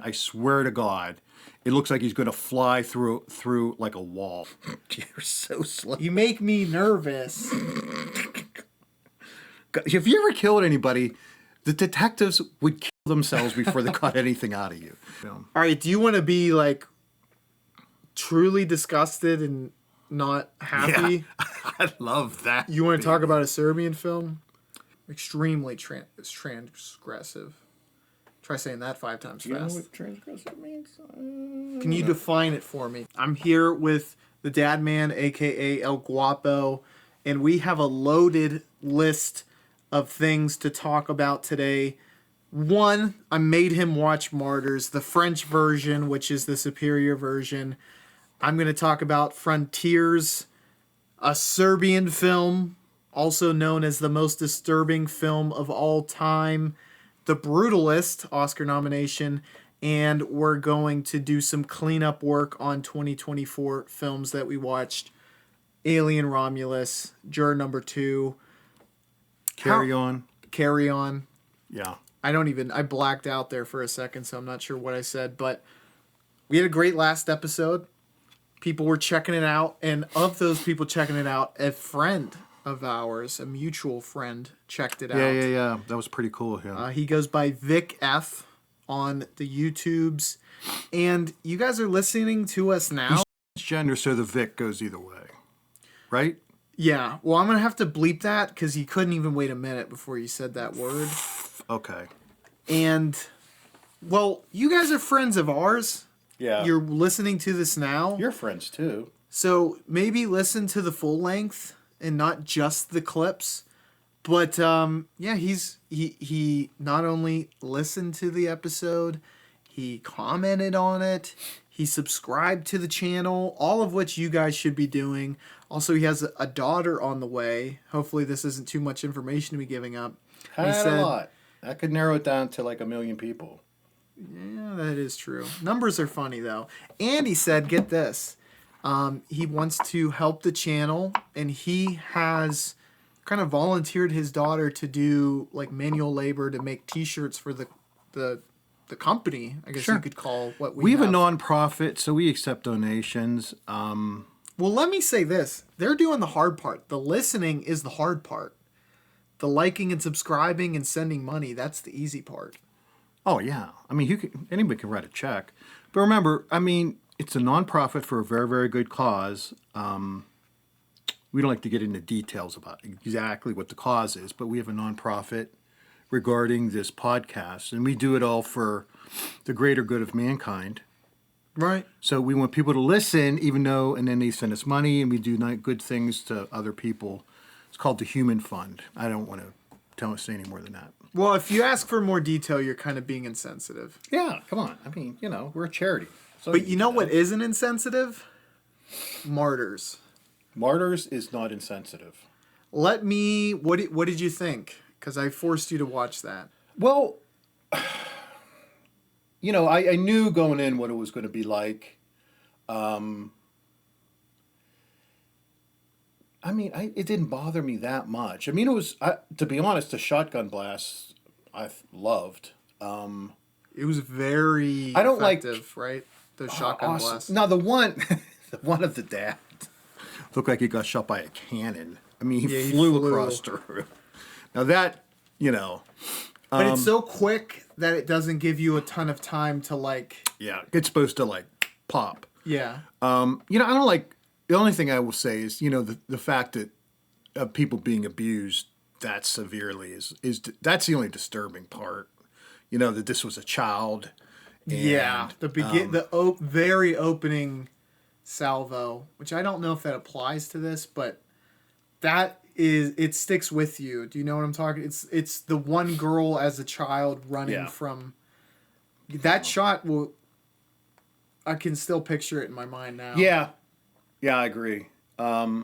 I swear to God, it looks like he's going to fly through like a wall. You're so slow. You make me nervous. If you ever killed anybody, the detectives would kill themselves before they got anything out of you. All right, do you want to be like truly disgusted and not happy? Yeah, I love that. You want to talk about a Serbian film? Extremely transgressive. Try saying that 5 times Do you fast. know what transgressive means? Can you define it for me? I'm here with the Dad Man, a.k.a. El Guapo, and we have a loaded list of things to talk about today. One, I made him watch Martyrs, the French version, which is the superior version. I'm going to talk about Frontiers, a Serbian film, also known as the most disturbing film of all time, The Brutalist, Oscar nomination, and we're going to do some cleanup work on 2024 films that we watched. Alien Romulus, Juror Number 2. Carry On. Carry On. Yeah. I blacked out there for a second, so I'm not sure what I said, but we had a great last episode. People were checking it out, and of those people checking it out, a friend of ours, a mutual friend, checked it out. Yeah. That was pretty cool. Yeah. He goes by Vic F on the YouTubes, and you guys are listening to us now. He's transgender, so the Vic goes either way, right? Yeah. Well, I'm gonna have to bleep that because you couldn't even wait a minute before you said that word. Okay. And well, you guys are friends of ours. Yeah. You're listening to this now. You're friends too. So maybe listen to the full length and not just the clips. But yeah, he not only listened to the episode, he commented on it, he subscribed to the channel, all of which you guys should be doing. Also, he has a daughter on the way. Hopefully this isn't too much information to be giving up. He said a lot. I could narrow it down to like 1 million people. Yeah, that is true. Numbers are funny, though. And he said, get this, he wants to help the channel, and he has kind of volunteered his daughter to do like manual labor to make T-shirts for the company, I guess you could call what we have a nonprofit, so we accept donations. Well, let me say this. They're doing the hard part. The listening is the hard part. The liking and subscribing and sending money, that's the easy part. Oh, yeah. I mean, anybody can write a check. But remember, I mean, it's a nonprofit for a very, very good cause. We don't like to get into details about exactly what the cause is, but we have a nonprofit regarding this podcast, and we do it all for the greater good of mankind. Right. So we want people to listen, even though, and then they send us money, and we do good things to other people. It's called the Human Fund. I don't want to say any more than that. Well, if you ask for more detail, you're kind of being insensitive. Yeah, come on. I mean, we're a charity. So but you know what isn't insensitive? Martyrs. Martyrs is not insensitive. What did you think? Because I forced you to watch that. Well, I knew going in what it was going to be like. I mean, it didn't bother me that much. I mean, it was, to be honest, the shotgun blast I loved. It was very effective, right? The shotgun awesome. blast. Now, the one of the dad looked like he got shot by a cannon. I mean, he flew across the room. Now that, But it's so quick that it doesn't give you a ton of time to Yeah, it's supposed to pop. Yeah. I don't like. The only thing I will say is, the fact that of people being abused that severely is that's the only disturbing part. That this was a child. And, the very opening salvo, which I don't know if that applies to this, but it sticks with you. Do you know what I'm talking? It's the one girl as a child running from that shot. I can still picture it in my mind now. Yeah, I agree. I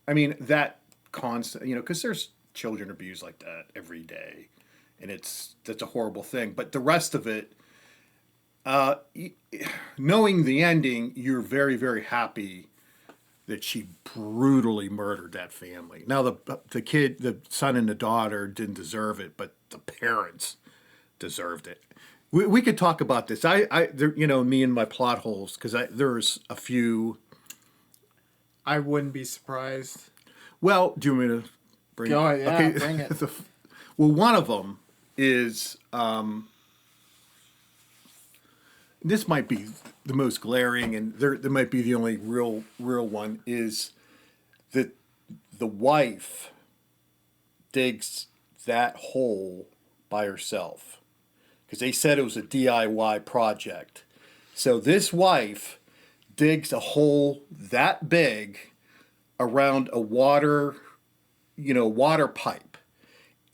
mean, that constant, because there's children abused like that every day, and that's a horrible thing. But the rest of it, knowing the ending, you're very, very happy that she brutally murdered that family. Now, the kid, the son and the daughter didn't deserve it, but the parents deserved it. We could talk about this. There, me and my plot holes, because there's a few. I wouldn't be surprised. Well, do you want me to bring? Go ahead, yeah, bring it. Well, one of them is. This might be the most glaring, and there might be the only real one, is that the wife digs that hole by herself, because they said it was a DIY project. So this wife digs a hole that big around a water pipe,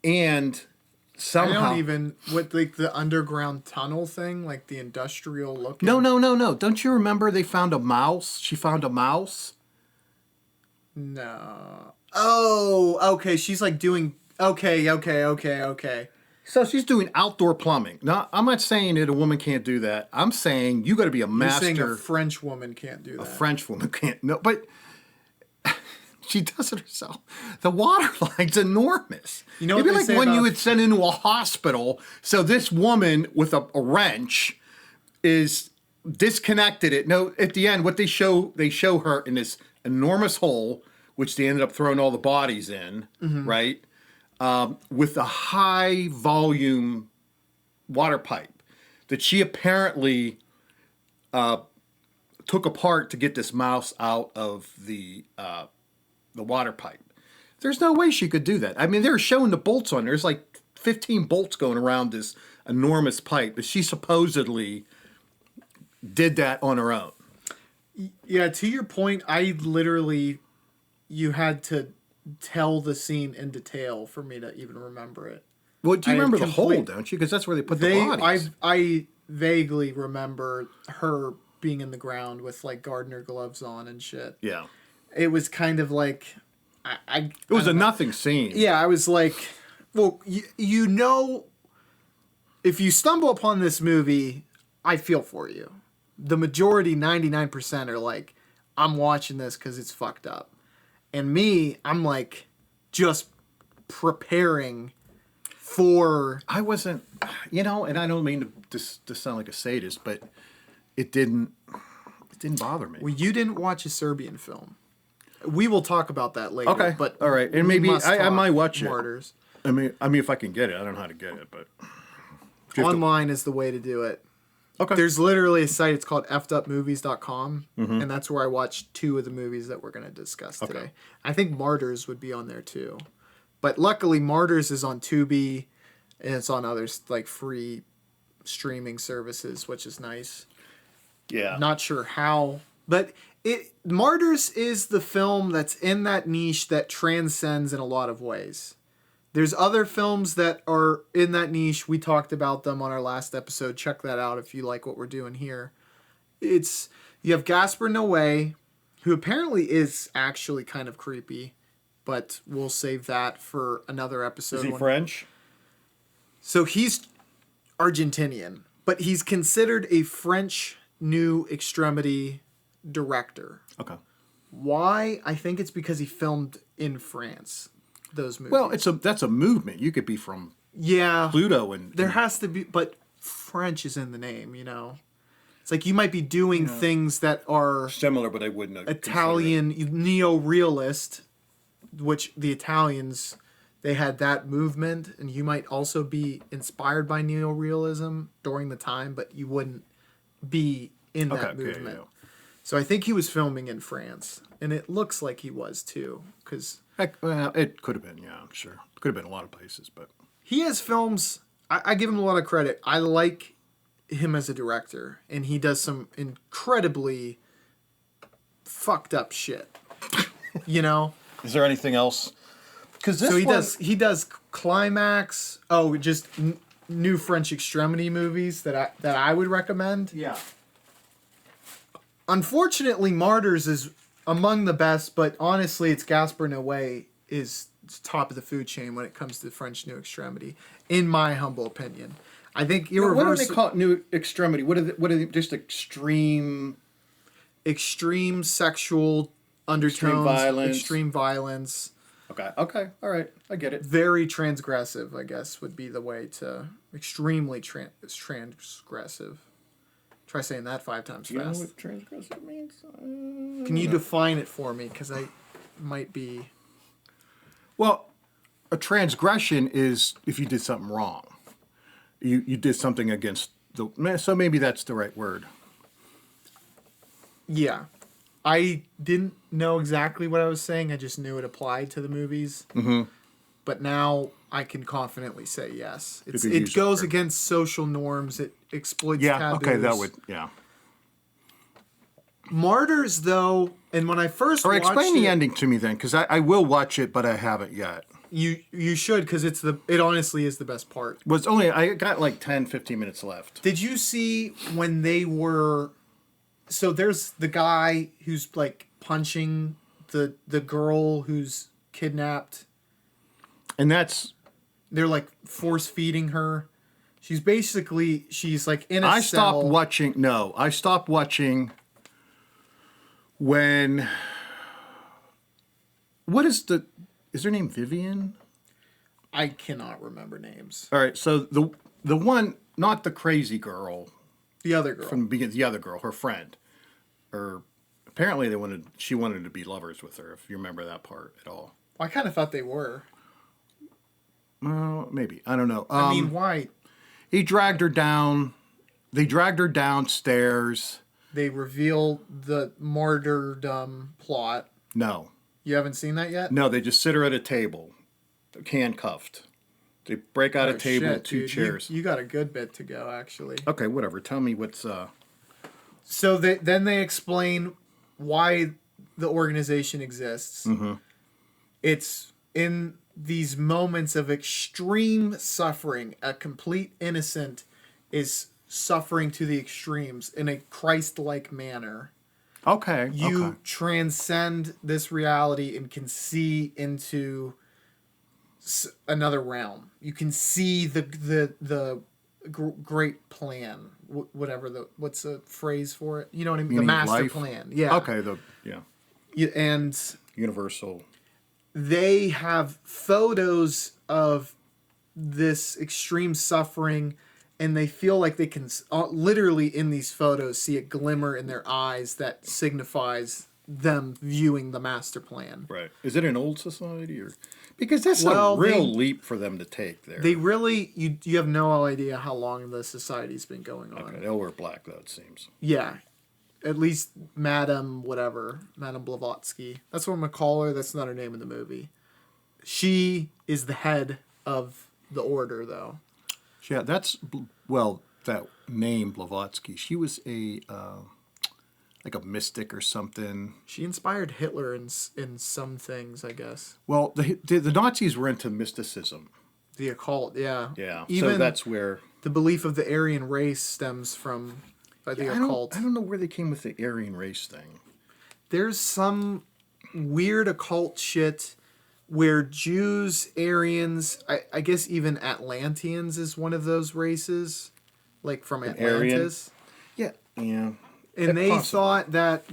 and somehow I don't even with like the underground tunnel thing, like the industrial looking. No. Don't you remember they found a mouse? She found a mouse. No. Oh, okay. She's like doing. Okay. So she's doing outdoor plumbing. Now, I'm not saying that a woman can't do that. I'm saying you got to be a master. You're saying a French woman can't do that. A French woman can't. No, but she does it herself. The water line's enormous. You know It'd what be they like say when you about- would send into a hospital. So this woman with a wrench is disconnected it. No, at the end, what they show her in this enormous hole, which they ended up throwing all the bodies in, right? With a high volume water pipe that she apparently took apart to get this mouse out of the water pipe. There's no way she could do that. I mean, they're showing the bolts on. There's like 15 bolts going around this enormous pipe, but she supposedly did that on her own. Yeah, to your point, you had to tell the scene in detail for me to even remember it. Well, do you I remember the hole, complete- don't you? Because that's where they put the bodies. I vaguely remember her being in the ground with like gardener gloves on and shit. Yeah. It was kind of like It was a nothing scene. Yeah, I was like, well, you know, if you stumble upon this movie, I feel for you. The majority, 99%, are like, I'm watching this because it's fucked up. And me, I'm like, just preparing for... I wasn't, and I don't mean to sound like a sadist, but it didn't bother me. Well, you didn't watch A Serbian Film. We will talk about that later. Okay, But all right, and we maybe must I talk might watch it. Martyrs. I mean, if I can get it, I don't know how to get it, but Online is the way to do it. okay. There's literally a site, it's called effedupmovies.com, and that's where I watched 2 of the movies that we're going to discuss today. I think Martyrs would be on there too. But luckily, Martyrs is on Tubi, and it's on other like free streaming services, which is nice. Yeah. Not sure how, but Martyrs is the film that's in that niche that transcends in a lot of ways. There's other films that are in that niche. We talked about them on our last episode. Check that out if you like what we're doing here. You have Gaspar Noé, who apparently is actually kind of creepy, but we'll save that for another episode. Is he French? So he's Argentinian, but he's considered a French New Extremity director. Okay. Why? I think it's because he filmed in France. Those movies. Well, that's a movement. You could be from Pluto and there has to be, but French is in the name. It's like you might be doing things that are similar, but I wouldn't. Italian neo-realist, which the Italians they had that movement, and you might also be inspired by neo-realism during the time, but you wouldn't be in that movement. Yeah. So I think he was filming in France, and it looks like he was too, because Well, it could have been. Yeah, I'm sure. It could have been a lot of places, but he has films. I give him a lot of credit. I like him as a director, and he does some incredibly fucked up shit. Is there anything else? Because he does Climax. Oh, just new French extremity movies that I would recommend. Yeah. Unfortunately, Martyrs is among the best, but honestly, it's Gaspar Noé is top of the food chain when it comes to French New Extremity, in my humble opinion. I think What do they call it? New Extremity? What are they? Just extreme sexual undertones, extreme violence. Okay. Okay. All right. I get it. Very transgressive, I guess, would be the way to extremely transgressive. Try saying that 5 times Do you know fast. what transgressive means? Can you define it for me? Because I might be. Well, a transgression is if you did something wrong. You did something against the. So maybe that's the right word. Yeah. I didn't know exactly what I was saying. I just knew it applied to the movies. Mm-hmm. But now I can confidently say yes. could It use goes it. against social norms. It exploits Yeah. taboos. Okay. That would. Yeah. Martyrs, though, and when I first Or watched explain the it, ending to me then, because I will watch it, but I haven't yet. you should, because it honestly is the best part. I got like 10, 15 minutes left. Did you see when they were? So there's the guy who's like punching the girl who's kidnapped. And that's. They're like force feeding her. She's like in a I cell. stopped watching. No, I stopped watching when. What is her name Vivian? I cannot remember names. All right, so the one, not the crazy girl The other girl. from the beginning, the other girl, her friend, or apparently she wanted to be lovers with her. If you remember that part at all. I kind of thought they were. Well, maybe I don't know. I mean, why? He dragged her down. They dragged her downstairs. They reveal the martyrdom plot. No, You haven't seen that yet? no, they just sit her at a table, handcuffed. They break out a Oh, table, shit, two dude. chairs. You got a good bit to go, actually. Okay, whatever. Tell me what's. So then they explain why the organization exists. Mm-hmm. It's in these moments of extreme suffering. A complete innocent is suffering to the extremes in a Christ-like manner. Okay. You okay. transcend this reality and can see into another realm. You can see the great plan, what's the phrase for it? You know what I mean? The Meaning of master life? plan. Yeah. Okay. And Universal. they have photos of this extreme suffering, and they feel like they can literally in these photos see a glimmer in their eyes that signifies them viewing the master plan. Right. Is it an old society or? Because that's Well, a real leap for them to take there. They really you have no idea how long the society's been going on. Okay, they all wear black though, it seems. Yeah. At least Madame Blavatsky. That's what I'm gonna call her. That's not her name in the movie. She is the head of the order, though. Yeah, that name Blavatsky. She was a like a mystic or something. She inspired Hitler in some things, I guess. Well, the Nazis were into mysticism. The occult, yeah. Yeah, Even so that's where the belief of the Aryan race stems from the occult. I don't know where they came with the Aryan race thing. There's some weird occult shit where Jews, Aryans, I guess even Atlanteans is one of those races, like from Atlantis. Yeah. And they possible. thought that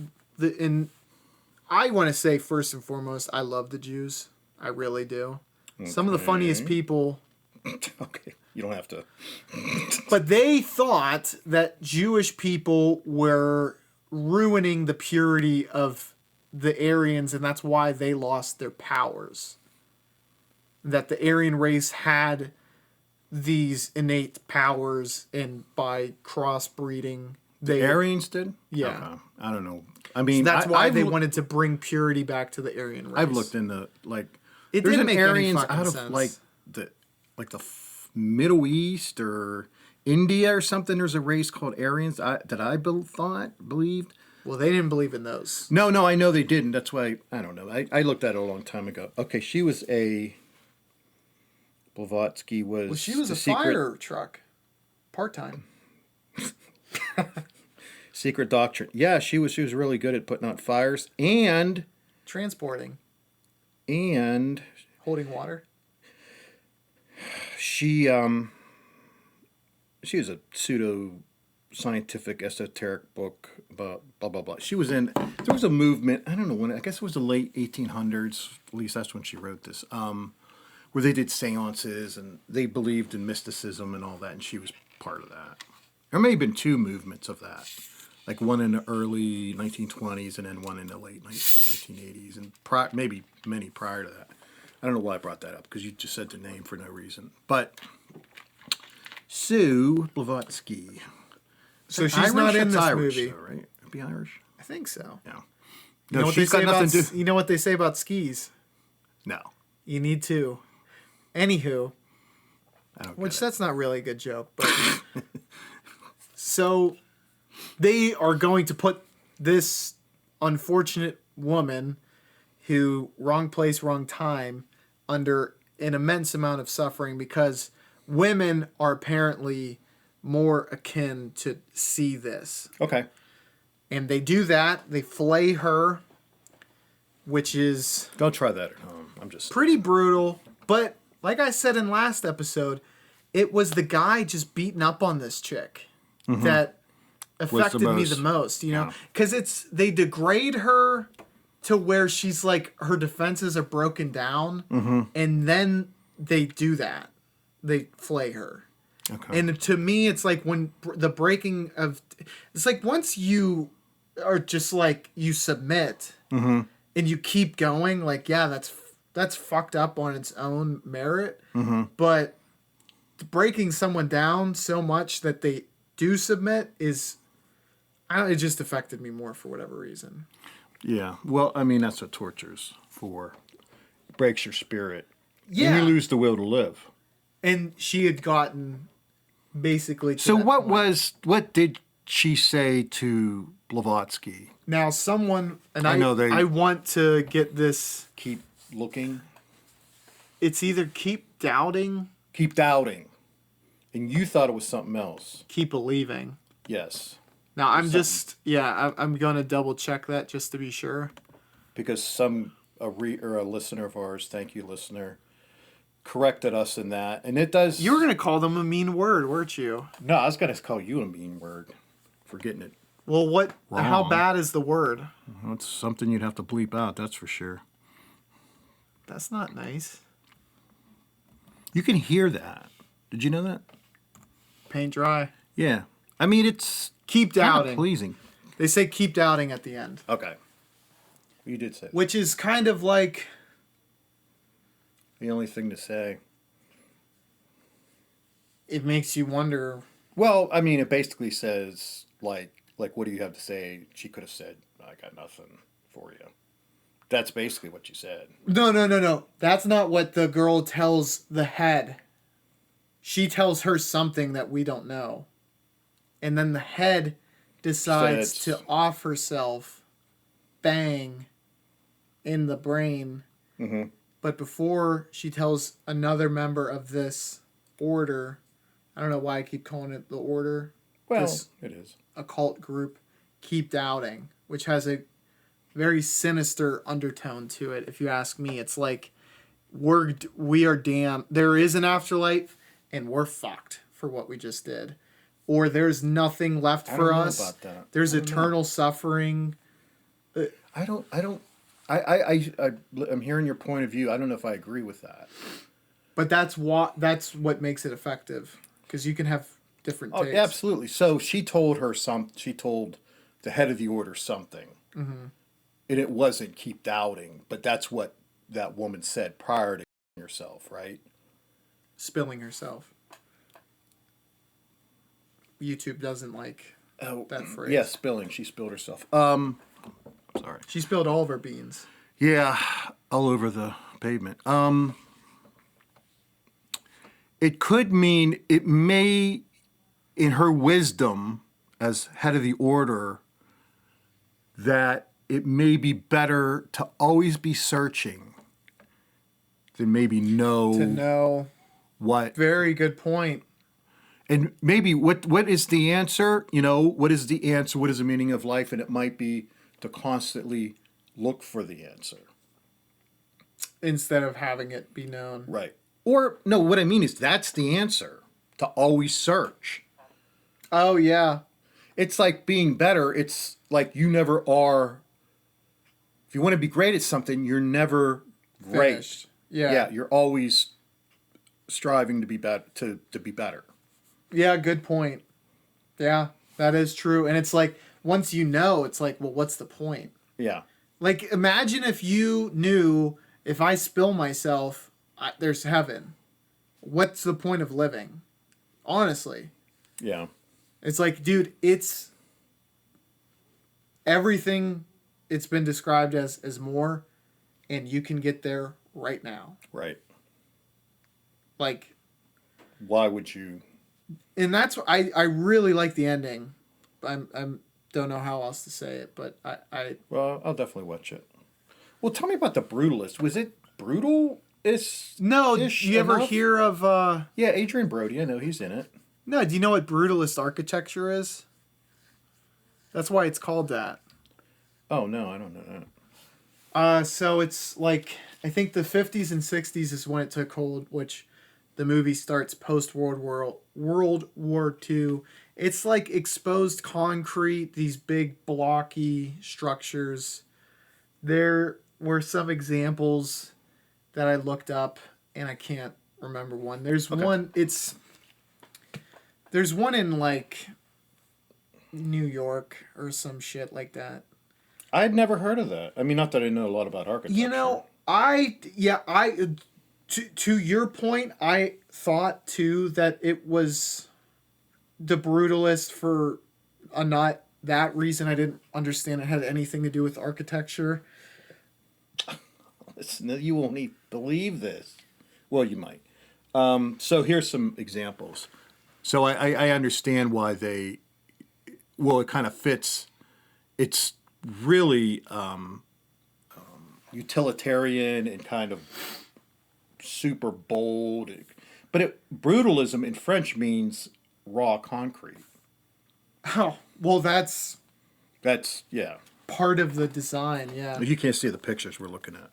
I want to say first and foremost, I love the Jews. I really do. Okay. Some of the funniest people. Okay, you don't have to. But they thought that Jewish people were ruining the purity of the Aryans, and that's why they lost their powers. That the Aryan race had these innate powers, and by crossbreeding, The Aryans did? Yeah. Okay. I don't know. I mean, so that's why they I've wanted to bring purity back to the Aryan race. I've looked into It there's didn't an make any Aryans fucking out of sense. the Middle East or India or something. There's a race called Aryans that I believed. Well, they didn't believe in those. No, I know they didn't. That's why I don't know. I looked at it a long time ago. Okay, she was a Blavatsky was. Well, she was a secret, fire truck, part-time. secret doctrine. Yeah, she was really good at putting out fires and Transporting. And holding water. She was a pseudo scientific esoteric book about blah blah blah. She was in. There was a movement. I don't know when. I guess it was the late 1800s. At least that's when she wrote this. Where they did seances and they believed in mysticism and all that, and she was part of that. There may have been two movements of that, like one in the early 1920s and then one in the late 1980s, and maybe many prior to that. I don't know why I brought that up because you just said the name for no reason. But Sue Blavatsky. So she's not in this Irish, movie, though, right? Be Irish? I think so. No. You know what they say about you know what they say about skis? No. You need to. Anywho, I don't. Which that's not really a good joke, but so they are going to put this unfortunate woman who wrong place, wrong time under an immense amount of suffering because women are apparently more akin to see this. Okay. And they do that. They flay her, which is Don't try that at home. I'm just pretty brutal. But like I said in last episode, it was the guy just beating up on this chick that affected me the most, you know? Because they degrade her to where she's like, her defenses are broken down, and then they do that. They flay her. Okay. And to me, it's like when the breaking of... It's like once you are just like, you submit, and you keep going, like, yeah, that's fucked up on its own merit. But breaking someone down so much that they do submit is... it just affected me more for whatever reason. Yeah. Well, I mean, that's what torture's for. It breaks your spirit. Yeah. And you lose the will to live. And she had gotten basically to So that point. what did she say to Blavatsky? Now someone, and I know I want to get this... Keep looking. It's either keep doubting, Keep doubting. And you thought it was something else. keep believing. Yes. Now I'm I'm going to double check that just to be sure. Because a listener of ours, thank you listener, corrected us in that. And it does... You were going to call them a mean word, weren't you? No, I was going to call you a mean word for getting it. Well, how Wrong. bad is the word? Well, it's something you'd have to bleep out, that's for sure. That's not nice. You can hear that. Did you know that? Paint dry. Yeah. I mean, it's Keep kind doubting. of pleasing. They say keep doubting at the end. Okay. You did say that. Which is kind of like... The only thing to say. It makes you wonder... Well, I mean, it basically says, like, what do you have to say? She could have said, I got nothing for you. That's basically what you said. No. That's not what the girl tells the head. She tells her something that we don't know. And then the head decides to off herself, bang, in the brain. Mm-hmm. But before she tells another member of this order, I don't know why I keep calling it the order. Well, this it is. occult group, keep doubting, which has a very sinister undertone to it. If you ask me, it's like we are damned. There is an afterlife, and we're fucked for what we just did, or there's nothing left for us. About that. There's eternal suffering. I'm hearing your point of view. I don't know if I agree with that. But that's what makes it effective, because you can have different takes. Oh, absolutely. So she told the head of the order something. Mm-hmm. And it wasn't keep doubting, but that's what that woman said prior to herself, right? Spilling herself. YouTube doesn't like that phrase. Yeah, spilling. She spilled herself. Sorry. She spilled all of her beans. Yeah, all over the pavement. It could mean, it may, in her wisdom as head of the order, that it may be better to always be searching than maybe know what. Very good point. And maybe what is the answer? You know, what is the answer? What is the meaning of life? And it might be to constantly look for the answer. Instead of having it be known. Right. Or, no, what I mean is that's the answer. To always search. Oh, yeah. it's like being better. It's like you never are. If you want to be great at something, you're never great. Finished. Yeah. Yeah, you're always striving to be better. To be better. Yeah, good point. Yeah, that is true. And it's like, once you know, it's like, well, what's the point? Yeah. Like, imagine if you knew if I spill myself, there's heaven. What's the point of living? Honestly. Yeah. It's like, dude, it's everything it's been described as more, and you can get there right now. Right. Like, why would you? And that's what I really like the ending. I'm don't know how else to say it, but I Well, I'll definitely watch it. Well, tell me about the Brutalist. Was it brutal? No, do you ever hear of Yeah, Adrian Brody. I know he's in it. No, do you know what brutalist architecture is? That's why it's called that. Oh no, I don't know that. So it's like, I think the 50s and 60s is when it took hold, which the movie starts post World War II. It's like exposed concrete, these big blocky structures. There were some examples that I looked up, and I can't remember one. There's one in like New York or some shit like that. I'd never heard of that. I mean, not that I know a lot about architecture. You know, to your point, I thought too that it was the Brutalist for not that reason. I didn't understand it had anything to do with architecture. Listen, you won't even believe this. Well, you might. So here's some examples. So I understand why they. Well, it kind of fits. It's really utilitarian and kind of super bold. But brutalism in French means raw concrete. Oh, well, that's yeah. part of the design, yeah. You can't see the pictures we're looking at.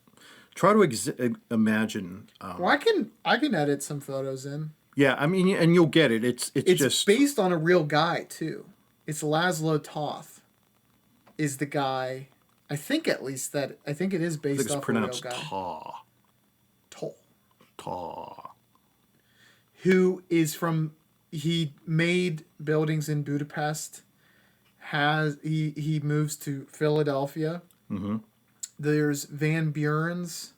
Try to imagine. Well, I can edit some photos in. Yeah, I mean, and you'll get it. It's just based on a real guy too. It's Laszlo Toth, is the guy. I think at least that I think it is based off a real guy. Ta. Who is from? He made buildings in Budapest. He moves to Philadelphia. Mm-hmm. There's Van Buren's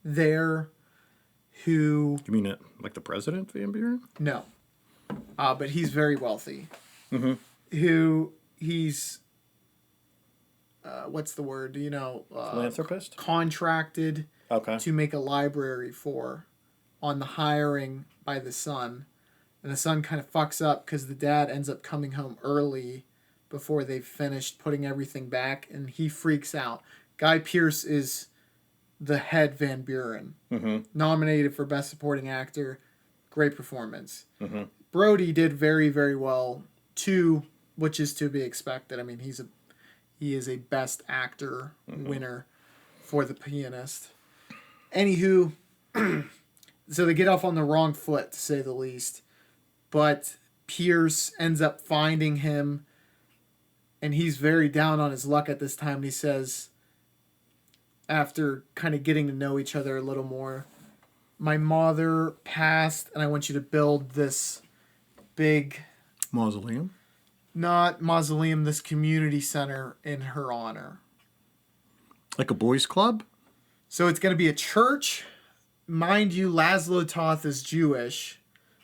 there, who... You mean it like the president, Van Buren? No. But he's very wealthy. Mm-hmm. Who he's... what's the word? You know... Philanthropist? Contracted Okay. to make a library for on the hiring by the son. And the son kind of fucks up because the dad ends up coming home early before they've finished putting everything back, and he freaks out. Guy Pearce is the head Van Buren. Mm-hmm. Nominated for Best Supporting Actor. Great performance. Mm-hmm. Brody did very, very well too, which is to be expected. I mean, he is a Best Actor winner for The Pianist. Anywho, so they get off on the wrong foot, to say the least. But Pierce ends up finding him, and he's very down on his luck at this time. And he says, after kind of getting to know each other a little more, my mother passed, and I want you to build this big... Mausoleum? Not mausoleum, this community center in her honor. Like a boys' club? So it's going to be a church. Mind you, Laszlo Toth is Jewish,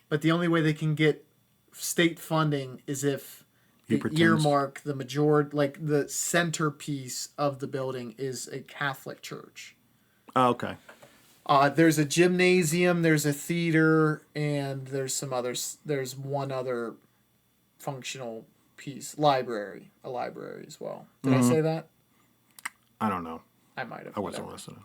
but the only way they can get state funding is if they earmark the majority, like the centerpiece of the building is a Catholic church. Oh, okay. There's a gymnasium, there's a theater, and there's there's one other functional piece, a library as well. Did I say that? I don't know. I might have. I wasn't listening.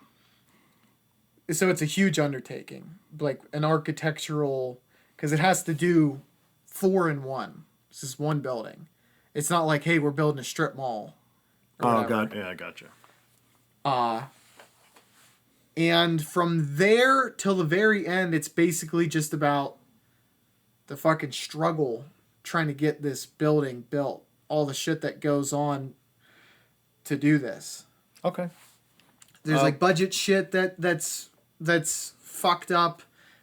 So it's a huge undertaking, like an architectural, because it has to do 4 in 1. This is one building. It's not like, hey, we're building a strip mall. Oh, God. Yeah, I got you. And from there till the very end, it's basically just about the fucking struggle trying to get this building built. all the shit that goes on to do this. Okay. There's like budget shit that's fucked up.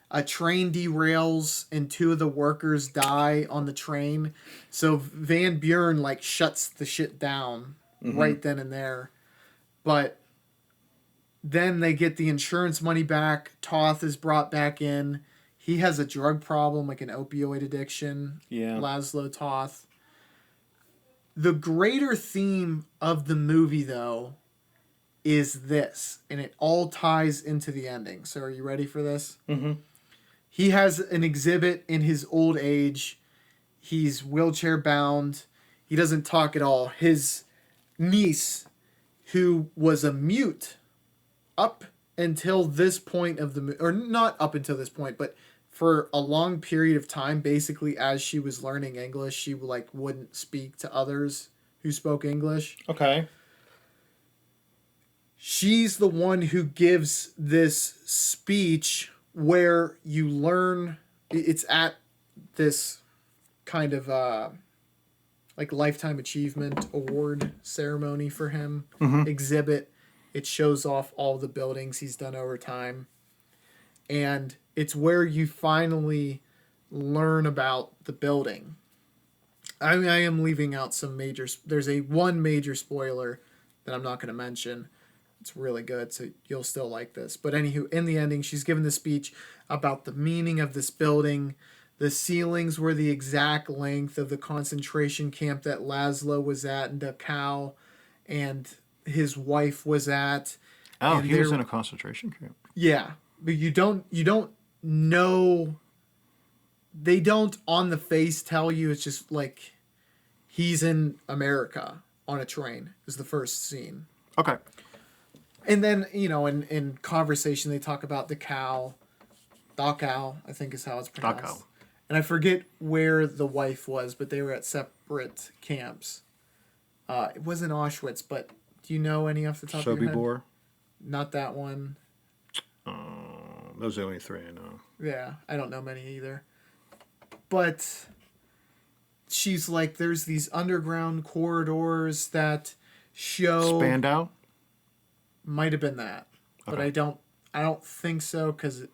A train derails and 2 of the workers die on the train. So Van Buren like shuts the shit down right then and there. But then they get the insurance money back. Toth is brought back in. He has a drug problem, like an opioid addiction. Yeah. Laszlo Toth. The greater theme of the movie, though, is this. And it all ties into the ending. So are you ready for this? Mm-hmm. He has an exhibit in his old age. He's wheelchair bound. He doesn't talk at all. His niece, who was a mute up until this point of the or not up until this point, but for a long period of time, basically as she was learning English, she like wouldn't speak to others who spoke English. Okay. She's the one who gives this speech where you learn. It's at this kind of like Lifetime Achievement Award ceremony for him. Exhibit. It shows off all the buildings he's done over time. And it's where you finally learn about the building. I mean, I am leaving out some major... There's one major spoiler that I'm not going to mention. It's really good, so you'll still like this. But anywho, in the ending, she's given the speech about the meaning of this building. The ceilings were the exact length of the concentration camp that Laszlo was at in Dachau, and his wife was at. Oh, and he was in a concentration camp. Yeah, but you don't know. They don't on the face tell you. It's just like he's in America on a train is the first scene. Okay. And then, in conversation, they talk about Dachau, I think is how it's pronounced. Dachau. And I forget where the wife was, but they were at separate camps. It wasn't Auschwitz, but do you know any off the top of your head? Sobibor. Not that one. Those are the only 3 I know. Yeah, I don't know many either. But she's like, there's these underground corridors that show... Spandau? Might have been that, but Okay. I don't think so because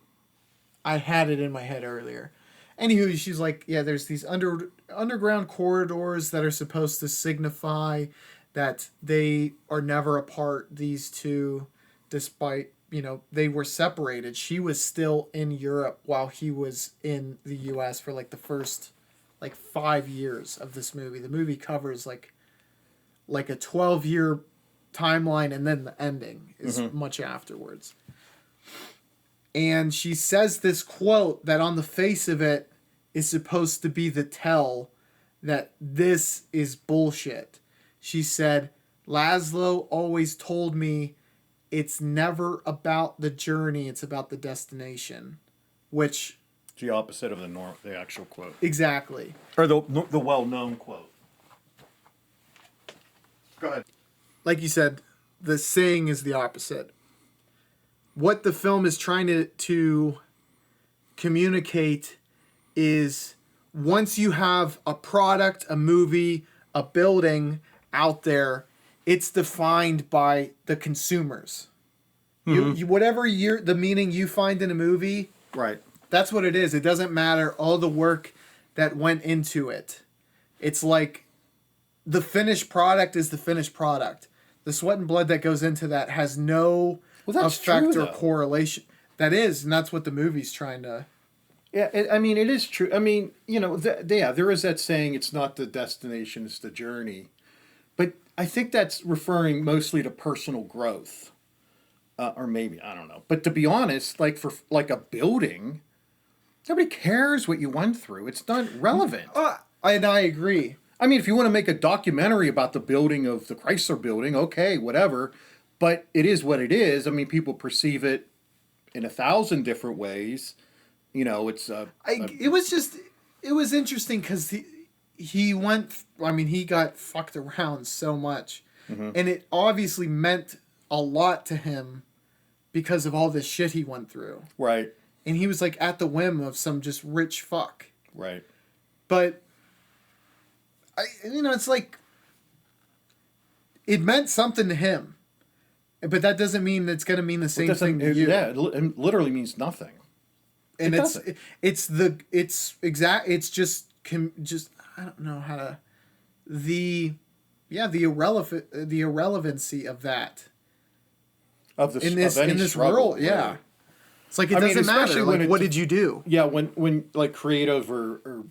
I had it in my head earlier. Anywho, she's like, yeah, there's these underground corridors that are supposed to signify that they are never apart. These two, despite they were separated. She was still in Europe while he was in the U.S. for like the first 5 years of this movie. The movie covers like a 12-year timeline, and then the ending is much afterwards. And she says this quote that on the face of it is supposed to be the tell that this is bullshit. She said, Laszlo always told me it's never about the journey, it's about the destination. Which... It's the opposite of the actual quote. Exactly. Or the well-known quote. Go ahead. Like you said, the saying is the opposite. What the film is trying to communicate is once you have a product, a movie, a building out there, it's defined by the consumers. You whatever the meaning you find in a movie, Right. that's what it is. It doesn't matter all the work that went into it. It's like the finished product is the finished product. The sweat and blood that goes into that has no effect or correlation. That is, and that's what the movie's trying to... Yeah, it is true. I mean, there is that saying, it's not the destination, it's the journey. But I think that's referring mostly to personal growth. Or maybe, I don't know. But to be honest, like for like a building, nobody cares what you went through. It's not relevant. And I agree. I mean, if you want to make a documentary about the building of the Chrysler building, okay, whatever. But it is what it is. I mean, people perceive it in 1,000 different ways. It's... it was interesting because he went... I mean, he got fucked around so much. And it obviously meant a lot to him because of all this shit he went through. Right. And he was like at the whim of some just rich fuck. Right. But... it's like it meant something to him, but that doesn't mean it's going to mean the same thing to you. Yeah, it literally means nothing. And It it's just I don't know how to the irrelevancy of that Of this in this struggle, world. Yeah, really. it's like it doesn't matter. Like, what did you do? Yeah, when like creative or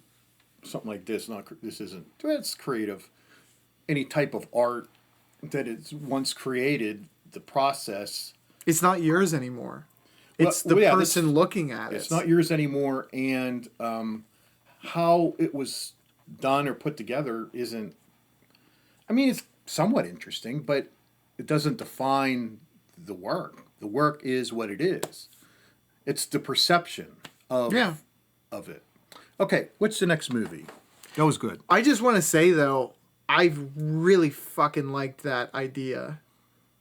something like this, this isn't. It's creative. Any type of art that is once created, the process. It's not yours anymore. It's the person looking at it. It's not yours anymore, and how it was done or put together isn't. I mean, it's somewhat interesting, but it doesn't define the work. The work is what it is. It's the perception of it. Okay, what's the next movie? That was good. I just want to say though, I really fucking liked that idea.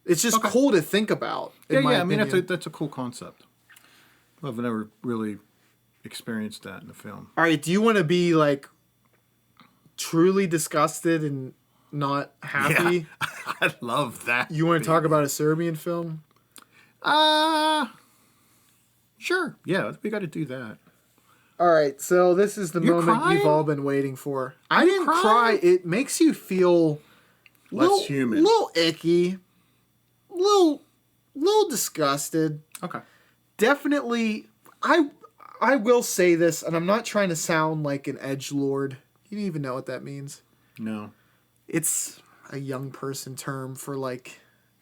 It's just cool to think about. I mean, that's a cool concept. I've never really experienced that in the film. All right, do you want to be like truly disgusted and not happy? Yeah. I love that. You want to talk about a Serbian film? Sure. Yeah, we got to do that. All right, so this is the moment crying? you've all been waiting for. I didn't cry. It makes you feel less human, little icky, little disgusted. Okay. Definitely, I will say this, and I'm not trying to sound like an edgelord. You don't even know what that means. No. It's a young person term for like,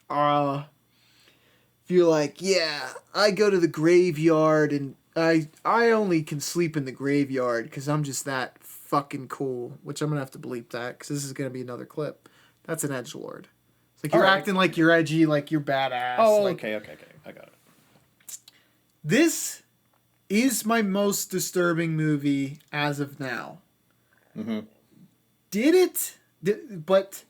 if you're like, yeah, I go to the graveyard and I only can sleep in the graveyard because I'm just that fucking cool. Which I'm gonna have to bleep that because this is gonna be another clip. That's an edgelord. It's like you're acting like you're edgy, like you're badass. Oh, like, okay. I got it. This is my most disturbing movie as of now. Mm-hmm. But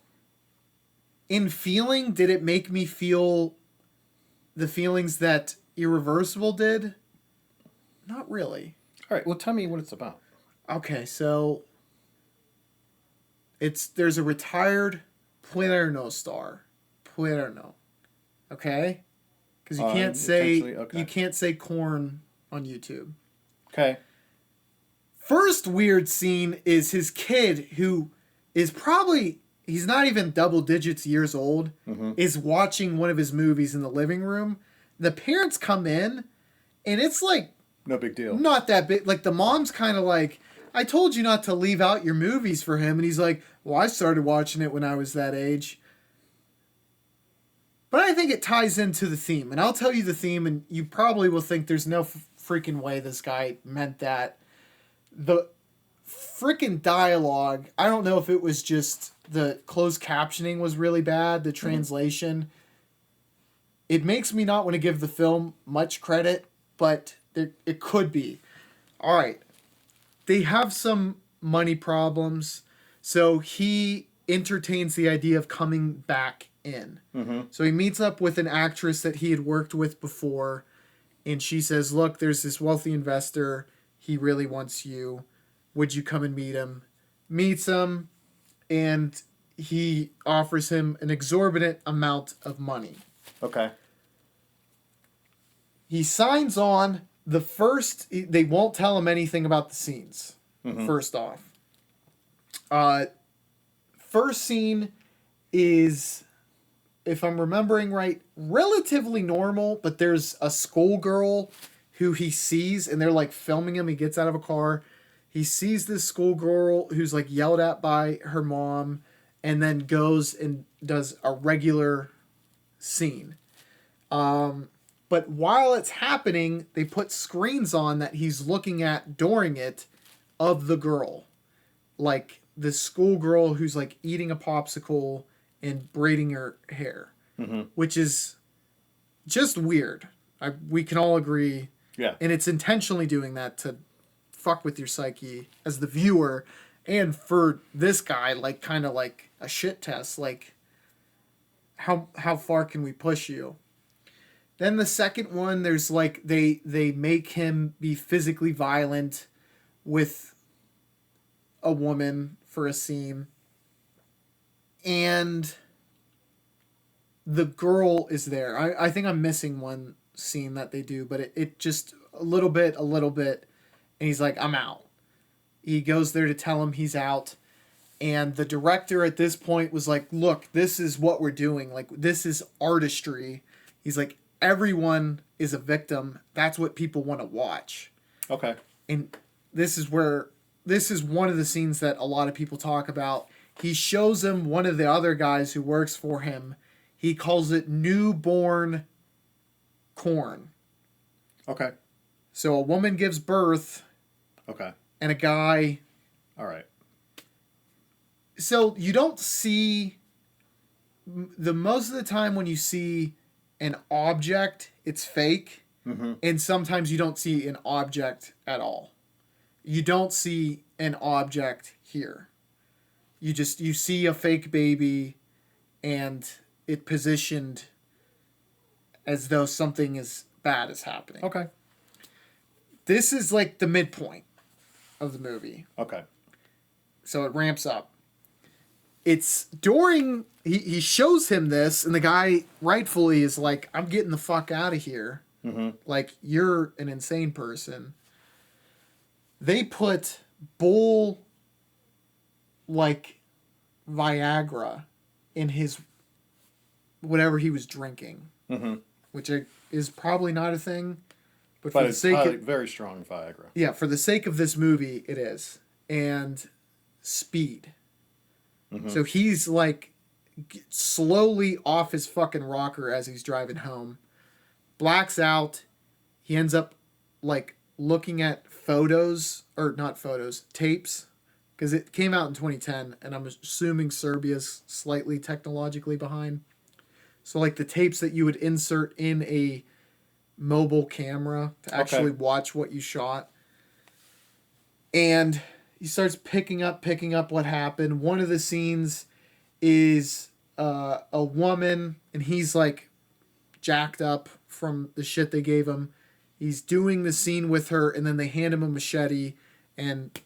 in feeling, did it make me feel the feelings that Irreversible did? Not really. All right. Well, tell me what it's about. Okay, so there's a retired Puerno star. Puerno. Okay? Because you can't say corn on YouTube. Okay. First weird scene is his kid, who is probably, he's not even double digits years old, is watching one of his movies in the living room. The parents come in, and it's like, no big deal. Not that big. Like, the mom's kind of like, I told you not to leave out your movies for him. And he's like, well, I started watching it when I was that age. But I think it ties into the theme. And I'll tell you the theme, and you probably will think there's no freaking way this guy meant that. The freaking dialogue, I don't know if it was just the closed captioning was really bad, the translation. It makes me not want to give the film much credit, but it could be. All right. They have some money problems, so he entertains the idea of coming back in. So he meets up with an actress that he had worked with before, and she says, look, there's this wealthy investor. He really wants you. Would you come and meet him? Meets him, and he offers him an exorbitant amount of money. Okay. He signs on. They won't tell him anything about the scenes, first off. First scene is, if I'm remembering right, relatively normal, but there's a schoolgirl who he sees, and they're like filming him. He gets out of a car. He sees this schoolgirl who's like yelled at by her mom, and then goes and does a regular scene. But while it's happening, they put screens on that he's looking at during it of the girl. Like the schoolgirl who's like eating a popsicle and braiding her hair. Which is just weird. We can all agree. Yeah. And it's intentionally doing that to fuck with your psyche as the viewer. And for this guy, like kind of like a shit test. Like, how far can we push you? Then the second one, there's like, they make him be physically violent with a woman for a scene. And the girl is there. I think I'm missing one scene that they do, but it just a little bit, and he's like, I'm out. He goes there to tell him he's out, and the director at this point was like, look, this is what we're doing. Like, this is artistry. He's like, everyone is a victim. That's what people want to watch. Okay. And this is one of the scenes that a lot of people talk about. He shows him one of the other guys who works for him. He calls it newborn corn. Okay. So a woman gives birth. Okay. And a guy. All right. So you don't see most of the time when you see an object, it's fake. Mm-hmm. And sometimes you don't see an object at all. You don't see an object here. You see a fake baby and it positioned as though something is bad is happening. Okay. This is like the midpoint of the movie. Okay. So it ramps up. It's during he shows him this, and the guy rightfully is like, I'm getting the fuck out of here. Mm-hmm. Like, you're an insane person. They put bull like Viagra in his whatever he was drinking, mm-hmm. which is probably not a thing, but But for the it's sake of, very strong Viagra. yeah, for the sake of this movie, it is. And speed. Mm-hmm. So he's like slowly off his fucking rocker as he's driving home. Blacks out. He ends up like looking at photos, or not photos, tapes, because it came out in 2010, and I'm assuming Serbia's slightly technologically behind. So like the tapes that you would insert in a mobile camera to actually watch what you shot. And he starts picking up what happened. One of the scenes is a woman, and he's like jacked up from the shit they gave him. He's doing the scene with her, and then they hand him a machete, and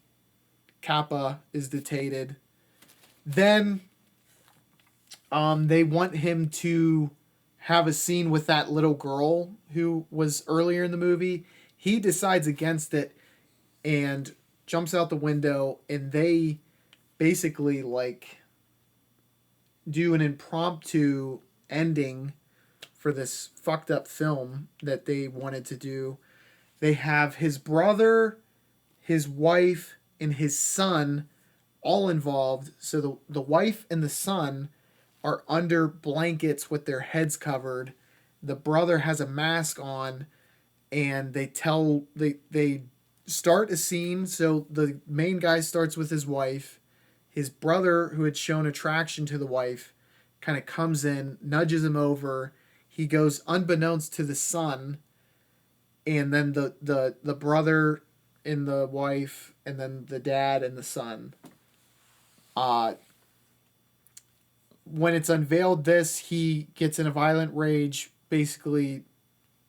Kappa is detained. Then they want him to have a scene with that little girl who was earlier in the movie. He decides against it and jumps out the window, and they basically like do an impromptu ending for this fucked up film that they wanted to do. They have his brother, his wife, and his son all involved. So the wife and the son are under blankets with their heads covered. The brother has a mask on, and they start a scene. So the main guy starts with his wife. His brother, who had shown attraction to the wife, kind of comes in, nudges him over. He goes unbeknownst to the son, and then the brother and the wife, and then the dad and the son. When it's unveiled he gets in a violent rage, basically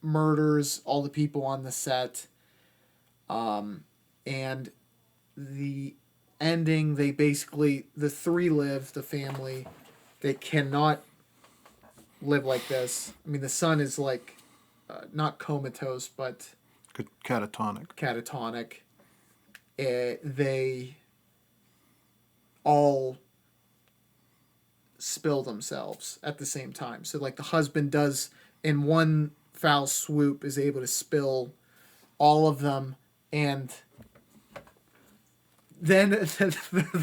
murders all the people on the set. And the ending, the three live, the family. They cannot live like this. I mean, the son is like, not comatose, but Catatonic. They all spill themselves at the same time. So like the husband does in one foul swoop is able to spill all of them, and then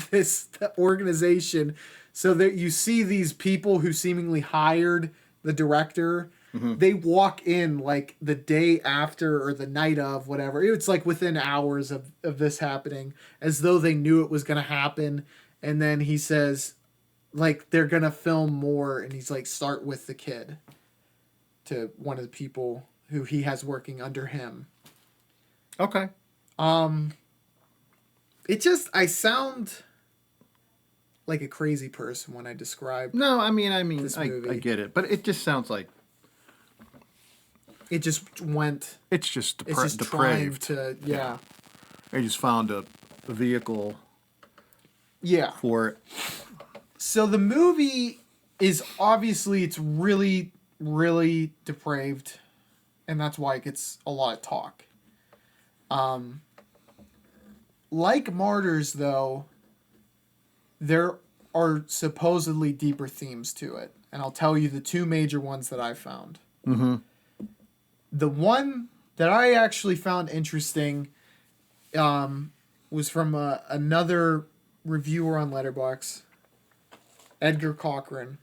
this organization, so that you see these people who seemingly hired the director, mm-hmm. they walk in like the day after or the night of, whatever. It's like within hours of this happening, as though they knew it was going to happen. And then he says, like, they're going to film more, and he's like, start with the kid, to one of the people who he has working under him. Okay. I sound like a crazy person when I describe. No, I mean, this movie. I get it, but it just sounds like it just went. It's just depraved. They just found a vehicle. Yeah. For it. So the movie, is obviously it's really, really depraved, and that's why it gets a lot of talk. Like Martyrs, though, there are supposedly deeper themes to it, and I'll tell you the two major ones that I found. Mm-hmm. The one that I actually found interesting was from another reviewer on Letterboxd, Edgar Cochran.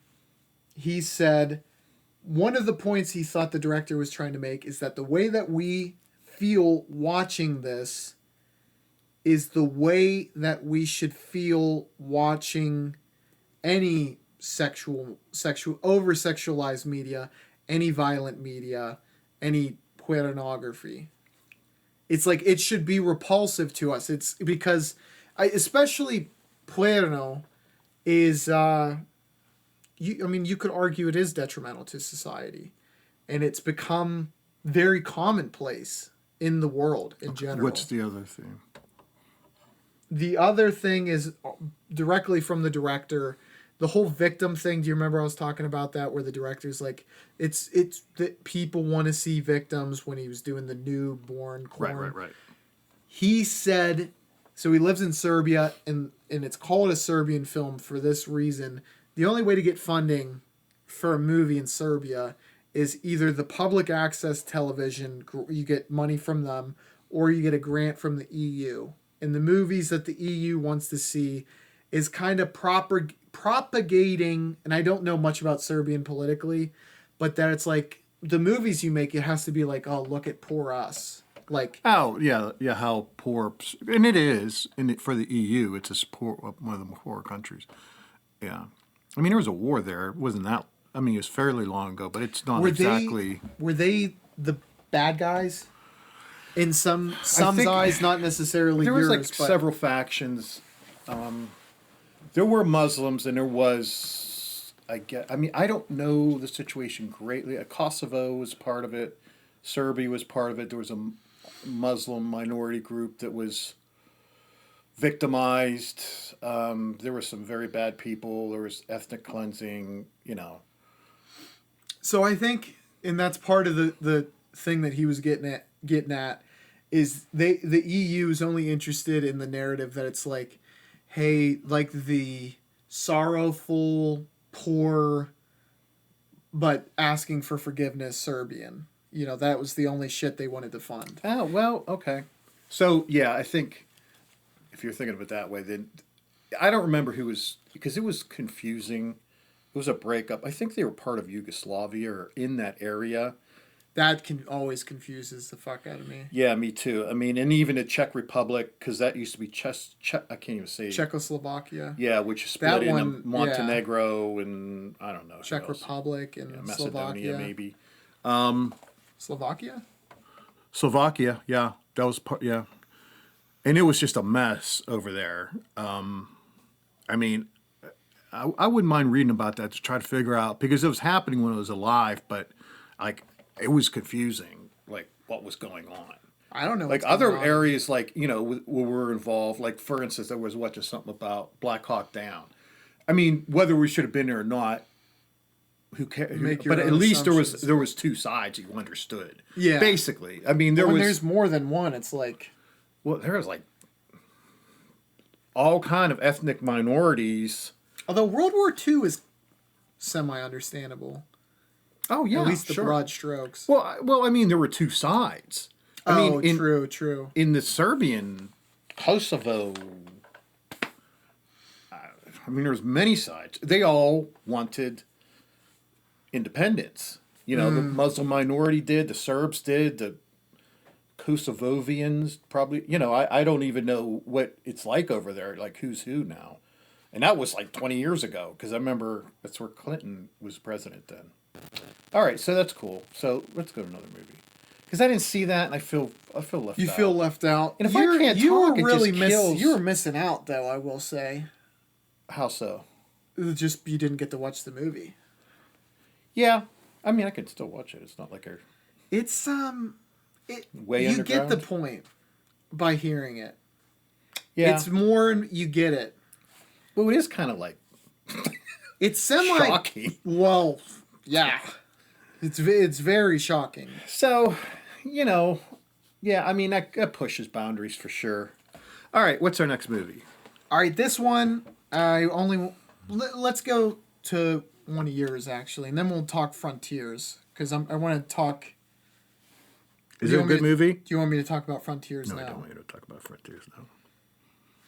He said one of the points he thought the director was trying to make is that the way that we feel watching this is the way that we should feel watching any sexual over sexualized media, any violent media, any pornography. It's like it should be repulsive to us. It's because especially porno is you could argue it is detrimental to society, and it's become very commonplace in the world in general. What's the other thing? The other thing is directly from the director, the whole victim thing. Do you remember I was talking about that, where the director's like, it's that people want to see victims when he was doing the newborn corn. Right. He said, so he lives in Serbia, and it's called A Serbian Film for this reason. The only way to get funding for a movie in Serbia is either the public access television, you get money from them, or you get a grant from the EU. And the movies that the EU wants to see is kind of propagating, and I don't know much about Serbian politically, but that it's like the movies you make, it has to be like, oh, look at poor us. Like, oh yeah, how poor, and it is, for the EU, it's a poor, one of the poorer countries. Yeah, I mean there was a war there. It wasn't that? I mean it was fairly long ago, but it's not exactly. Were they the bad guys? In some eyes, not necessarily there was yours, like but several factions. There were Muslims, and there was, I don't know the situation greatly. Kosovo was part of it. Serbia was part of it. There was a Muslim minority group that was victimized. There were some very bad people. There was ethnic cleansing, So I think, and that's part of the thing that he was getting at is the EU is only interested in the narrative that it's like, hey, like the sorrowful, poor, but asking for forgiveness Serbian. That was the only shit they wanted to fund. Oh, well, okay. So, yeah, I think if you're thinking of it that way, then I don't remember who was, because it was confusing. It was a breakup. I think they were part of Yugoslavia or in that area. That always confuses the fuck out of me. Yeah, me too. I mean, and even the Czech Republic, because that used to be I can't even say. Czechoslovakia. Yeah, which split into Montenegro and I don't know. Czech Republic and Macedonia, Slovakia. maybe. Slovakia? Slovakia, yeah. That was part, yeah. And it was just a mess over there. I mean, I wouldn't mind reading about that to try to figure out, because it was happening when it was alive, but like it was confusing, like what was going on. I don't know. Like other areas, like, where we're involved, like for instance, there was watching something about Black Hawk Down. I mean, whether we should have been there or not, who cares? But at least there was two sides you understood. Yeah. Basically, I mean, when there's more than one, it's like, well, there was like all kind of ethnic minorities. Although World War II is semi-understandable. Oh yeah, at least the broad strokes. Well, I mean, there were two sides. True. In the Serbian Kosovo, I mean, there was many sides. They all wanted independence. The Muslim minority did, the Serbs did, the Kosovovians probably. I don't even know what it's like over there, like who's who now. And that was like 20 years ago, because I remember that's where Clinton was president then. All right, so that's cool. So let's go to another movie, because I didn't see that, and I feel left out. You feel left out. And if I can't talk, it just kills. You were missing out, though. I will say. How so? Just you didn't get to watch the movie. Yeah, I mean, I could still watch it. It's not like it's way you underground. get the point by hearing it. Yeah, it's more you get it. Well, it is kind of like It's semi shocking. Well, yeah. It's very shocking. So, yeah, I mean, that pushes boundaries for sure. All right, what's our next movie? All right, this one let's go to one of yours actually, and then we'll talk Frontiers because I want to talk. Is it a good movie? Do you want me to talk about Frontiers No, now? I don't want you to talk about Frontiers now.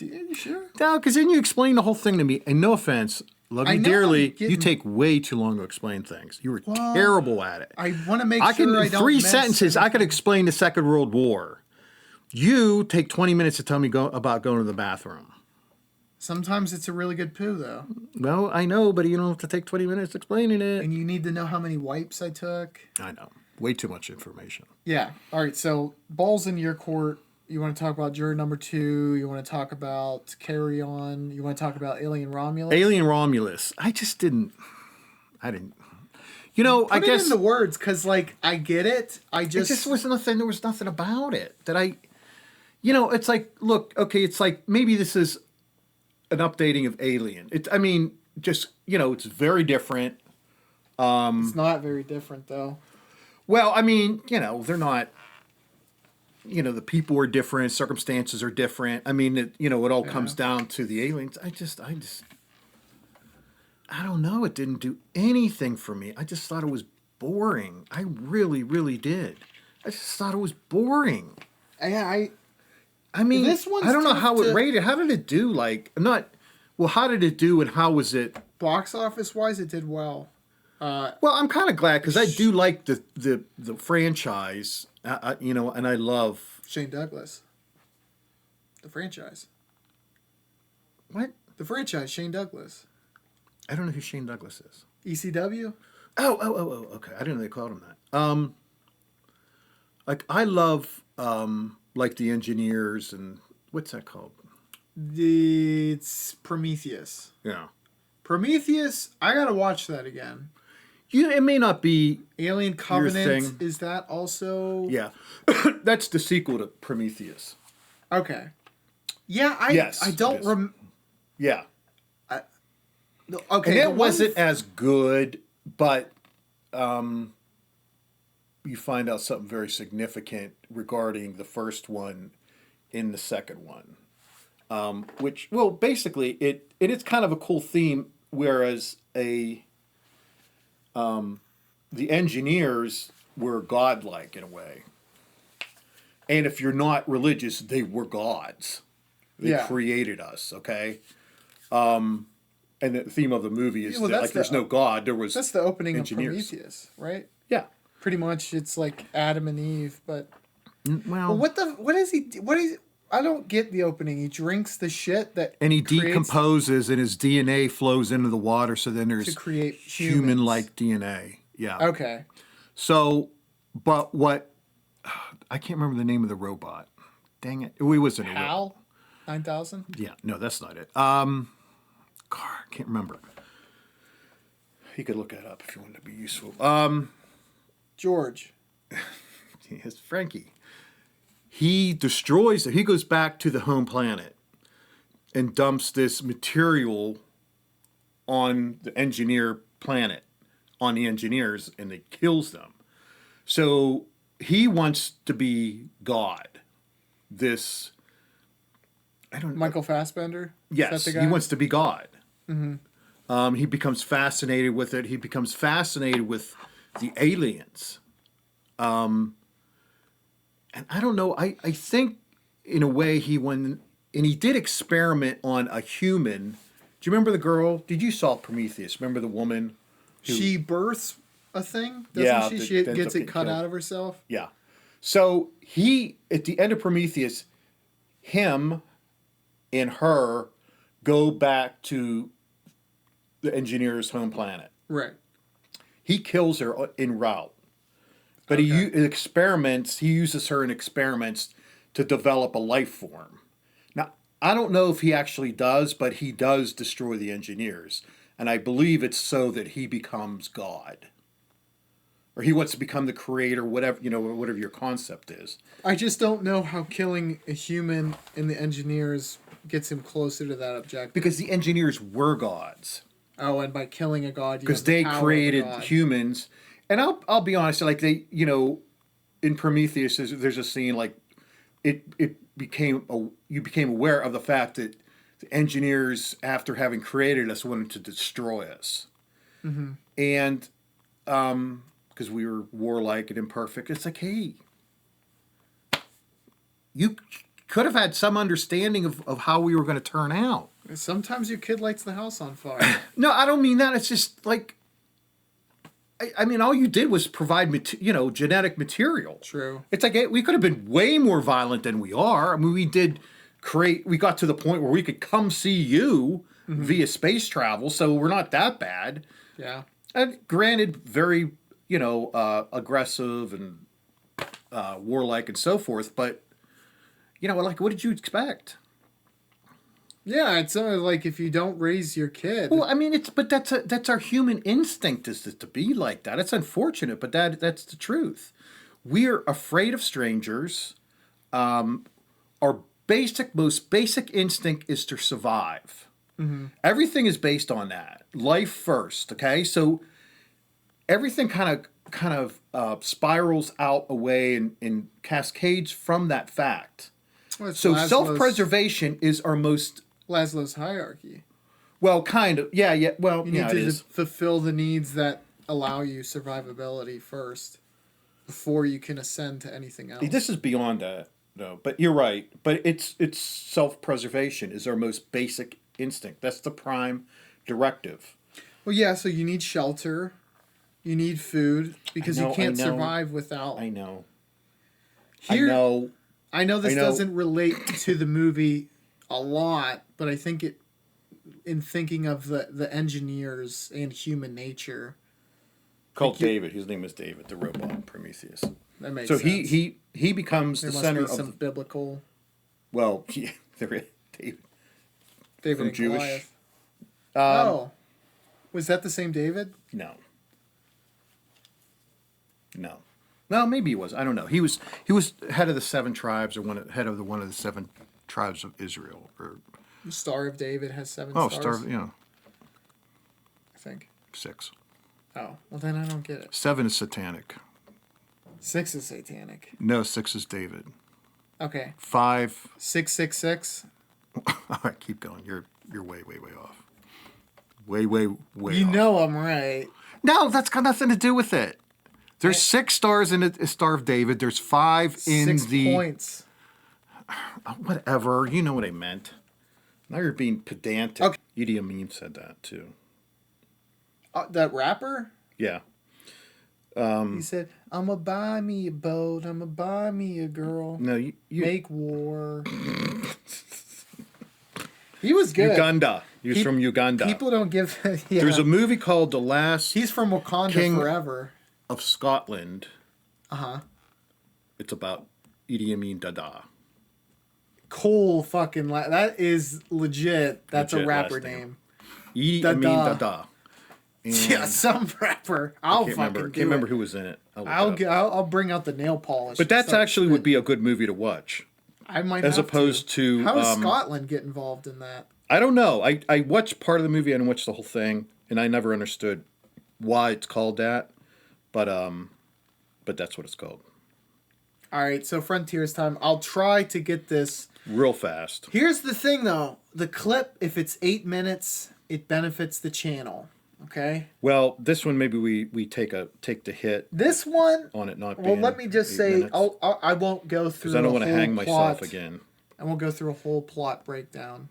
Are you sure? No, because then you explain the whole thing to me. And no offense, love I you know dearly. I'm getting- You take way too long to explain things. You were terrible at it. I want to make I sure can, I in don't three miss sentences, I anything. could explain the Second World War. You take 20 minutes to tell me about going to the bathroom. Sometimes it's a really good poo though, Well, I know, but you don't have to take 20 minutes explaining it. and you need to know how many wipes I took. I know. Way too much information. Yeah. All right. So balls in your court. You want to talk about juror number 2. You want to talk about Carry On. You want to talk about Alien Romulus. Alien Romulus. I didn't. Put I it guess into words, because I get it. it just was nothing. There was nothing about it that it's like, look, okay, it's like maybe this is an updating of Alien. It's very different. It's not very different though. Well, I mean, they're not. The people are different, circumstances are different. I mean, it all comes down to the aliens. I don't know. It didn't do anything for me. I just thought it was boring. I really, really did. I just thought it was boring. Yeah, I mean, This one's I don't know tough how it to- rated. How did it do? How did it do and how was it? box office wise, it did well. Well, I'm kind of glad because I do like the franchise, and I love. Shane Douglas. The franchise. What? The franchise, Shane Douglas. I don't know who Shane Douglas is. ECW? Oh, okay. I didn't know they called him that. I love like the Engineers and what's that called? It's Prometheus. Yeah. Prometheus, I gotta watch that again. It may not be. Alien thing. Covenant, is that also? Yeah, that's the sequel to Prometheus. Okay. Yeah, Yes, I don't it is. Yeah. Okay. And the it one- wasn't as good, but you find out something very significant regarding the first one in the second one. Which, well, basically, it is kind of a cool theme, whereas the Engineers were godlike in a way. And if you're not religious, they were gods. They Yeah. created us, okay? And the theme of the movie is Yeah, well, that, that's like, there's the- no God, there was That's the opening engineers. of Prometheus, right? Yeah. Pretty much, it's like Adam and Eve, but Well, what is he? What is? I don't get the opening. He drinks the shit that and he creates decomposes and his DNA flows into the water, so then to there's create human-like DNA. Yeah. Okay. So, but what, I can't remember the name of the robot. Dang it. It wasn't a robot. HAL 9000. Yeah, no, that's not it. I can't remember. You could look that up if you wanted to be useful. George. It's Frankie. He destroys it. He goes back to the home planet and dumps this material on the engineer planet, on the engineers, and it kills them. So he wants to be God. This, I don't know. Michael Fassbender. Is Yes, that the he guy? wants to be God. Mm-hmm. He becomes fascinated with it. He becomes fascinated with the aliens. And I don't know. I think in a way he went and he did experiment on a human. Do you remember the girl? Did you saw Prometheus? Remember the woman? She births a thing, doesn't Yeah, she? that She ends gets up it getting cut killed. out of herself. Yeah. So he, at the end of Prometheus, him and her go back to the engineer's home planet. Right. He kills her en route. But he uses her in experiments to develop a life form. Now, I don't know if he actually does, but he does destroy the engineers. And I believe it's so that he becomes God. Or he wants to become the creator, whatever your concept is. I just don't know how killing a human in the engineers gets him closer to that objective. Because the engineers were gods. Oh, and by killing a god, because they created humans. And I'll be honest, like they, in Prometheus, there's a scene like you became aware of the fact that the engineers, after having created us, wanted to destroy us, and because we were warlike and imperfect, it's like, hey, you could have had some understanding of how we were going to turn out. Sometimes your kid lights the house on fire. No, I don't mean that. It's just like, I mean, all you did was provide, genetic material. True. It's like we could have been way more violent than we are. I mean, we got to the point where we could come see you via space travel, so we're not that bad. Yeah. And granted, very, aggressive and warlike and so forth, but, like, what did you expect? Yeah, it's like if you don't raise your kid. Well, I mean, that's our human instinct is to be like that. It's unfortunate, but that's the truth. We're afraid of strangers. Our most basic instinct is to survive. Everything is based on that. Life first, okay? So everything kind of spirals out away and cascades from that fact. Well, so self-preservation is our most... Maslow's hierarchy. Well, kind of. Yeah. Well, you need to fulfill the needs that allow you survivability first before you can ascend to anything else. This is beyond that, though. But you're right. But it's self-preservation is our most basic instinct. That's the prime directive. Well, yeah, so you need shelter. You need food because you can't survive without... I know. I know this doesn't relate to the movie a lot, but I think in thinking of the engineers and human nature. Called David. His name is David, the robot in Prometheus. That makes sense. So he becomes the center of some biblical. Well, yeah, there is David from Jewish. Oh, was that the same David? No. Well, maybe he was. I don't know. He was head of the 7 tribes, or head of one of the 7 tribes of Israel. Or the Star of David has 7 stars. Oh, Star, yeah. I think 6. Oh, well then I don't get it. 7 is satanic. 6 is satanic. No, 6 is David. Okay. 5. 666. All right, keep going. You're way off. Way off. You know I'm right. No, that's got nothing to do with it. There's 6 stars in a Star of David. There's 5 in 6 points. Whatever. You know what I meant. Now you're being pedantic. Okay. Idi Amin said that too. That rapper? Yeah. He said, "I'ma buy me a boat. I'ma buy me a girl. No, you make war." He was good. Uganda. He was from Uganda. People don't give. Yeah. There's a movie called The Last. He's from Wakanda King forever. Of Scotland. It's about Idi Amin Dada. Cool fucking that is legit. That's legit a rapper name. Idi Amin Dada. Yeah, some rapper. I can't remember who was in it. I'll bring out the nail polish. But that's actually would be a good movie to watch. I might as opposed to how does Scotland get involved in that? I don't know. I watched part of the movie and watched the whole thing, and I never understood why it's called that. But that's what it's called. All right, so Frontiers time. I'll try to get this real fast. Here's the thing, though. The clip, if it's 8 minutes, it benefits the channel. Okay. Well, this one maybe we take the hit. This one on it not. Well, let me just say, I won't go through. Because I don't want to hang myself again. I won't go through a whole plot breakdown.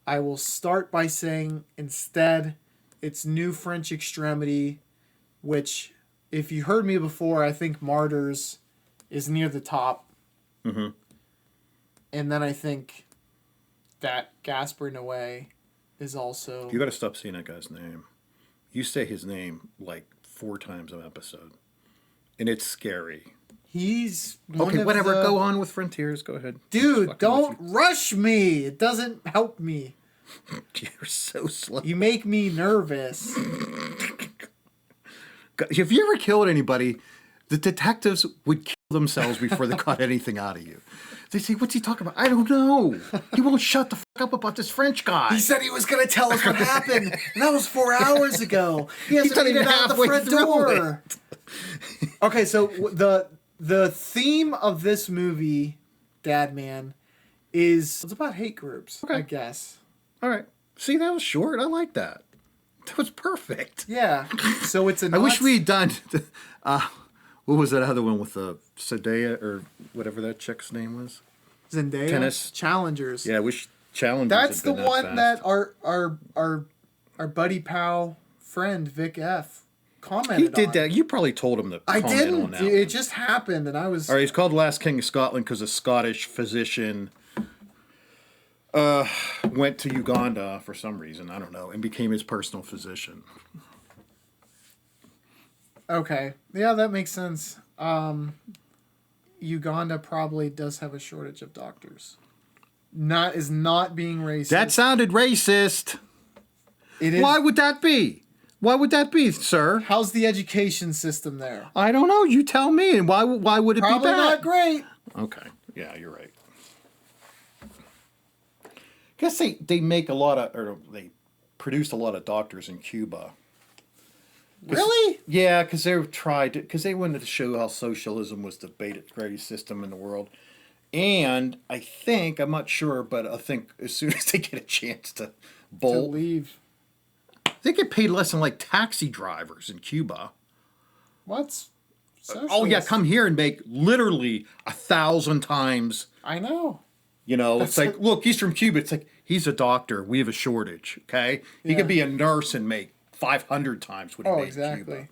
I will start by saying instead, it's New French Extremity, which, if you heard me before, I think Martyrs is near the top. Mm-hmm. And then I think that Gaspar Noé is also... You got to stop saying that guy's name. You say his name like 4 times an episode. And it's scary. He's okay, whatever. Go on with Frontiers. Go ahead. Dude, don't rush me. It doesn't help me. You're so slow. You make me nervous. Have you ever killed anybody? The detectives would themselves before they got anything out of you. They say, "What's he talking about?" I don't know. He won't shut the fuck up about this French guy. He said he was going to tell us what happened, and that was 4 hours ago. He hasn't done made it it out the halfway front through door. Okay, so the theme of this movie, Dad Man, it's about hate groups, I guess. All right. See, that was short. I like that. That was perfect. Yeah. So it's a. I wish we had done. What was that other one with the Zendaya or whatever that chick's name was? Zendaya Tennis Challengers. Yeah, I wish Challengers. That's the had been that one fast. that our buddy pal friend Vic F commented He did on. that. You probably told him to I comment on didn't. that. It just happened, and I was. All right, he's called Last King of Scotland because a Scottish physician went to Uganda for some reason, I don't know, and became his personal physician. Okay. Yeah, that makes sense. Uganda probably does have a shortage of doctors. Is not being racist. That sounded racist. It is. Why would that be? Why would that be, sir? How's the education system there? I don't know. You tell me. And why would it Probably be bad? not great. Okay. Yeah, you're right. Guess they make a lot of, or they produced a lot of doctors in Cuba. Really? Yeah, because they wanted to show how socialism was the greatest system in the world. And I think, I'm not sure, but I think as soon as they get a chance to To bolt, leave. they get paid less than like taxi drivers in Cuba. What's Oh yeah, come here and make literally 1,000 times. I know. You know, it's like, look, he's from Cuba. It's like, he's a doctor. We have a shortage, okay? He Yeah. could be a nurse and make 500 times what he Oh, made in exactly.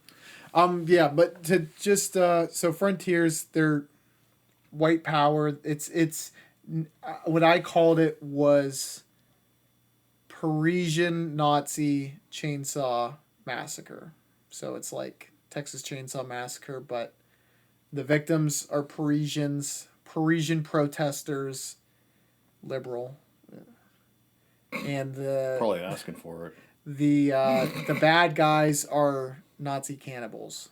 Cuba. Yeah, but to just so Frontiers, they're white power. It's what I called it was Parisian Nazi Chainsaw Massacre. So it's like Texas Chainsaw Massacre, but the victims are Parisian protesters, liberal, and Probably asking for it. the bad guys are Nazi cannibals.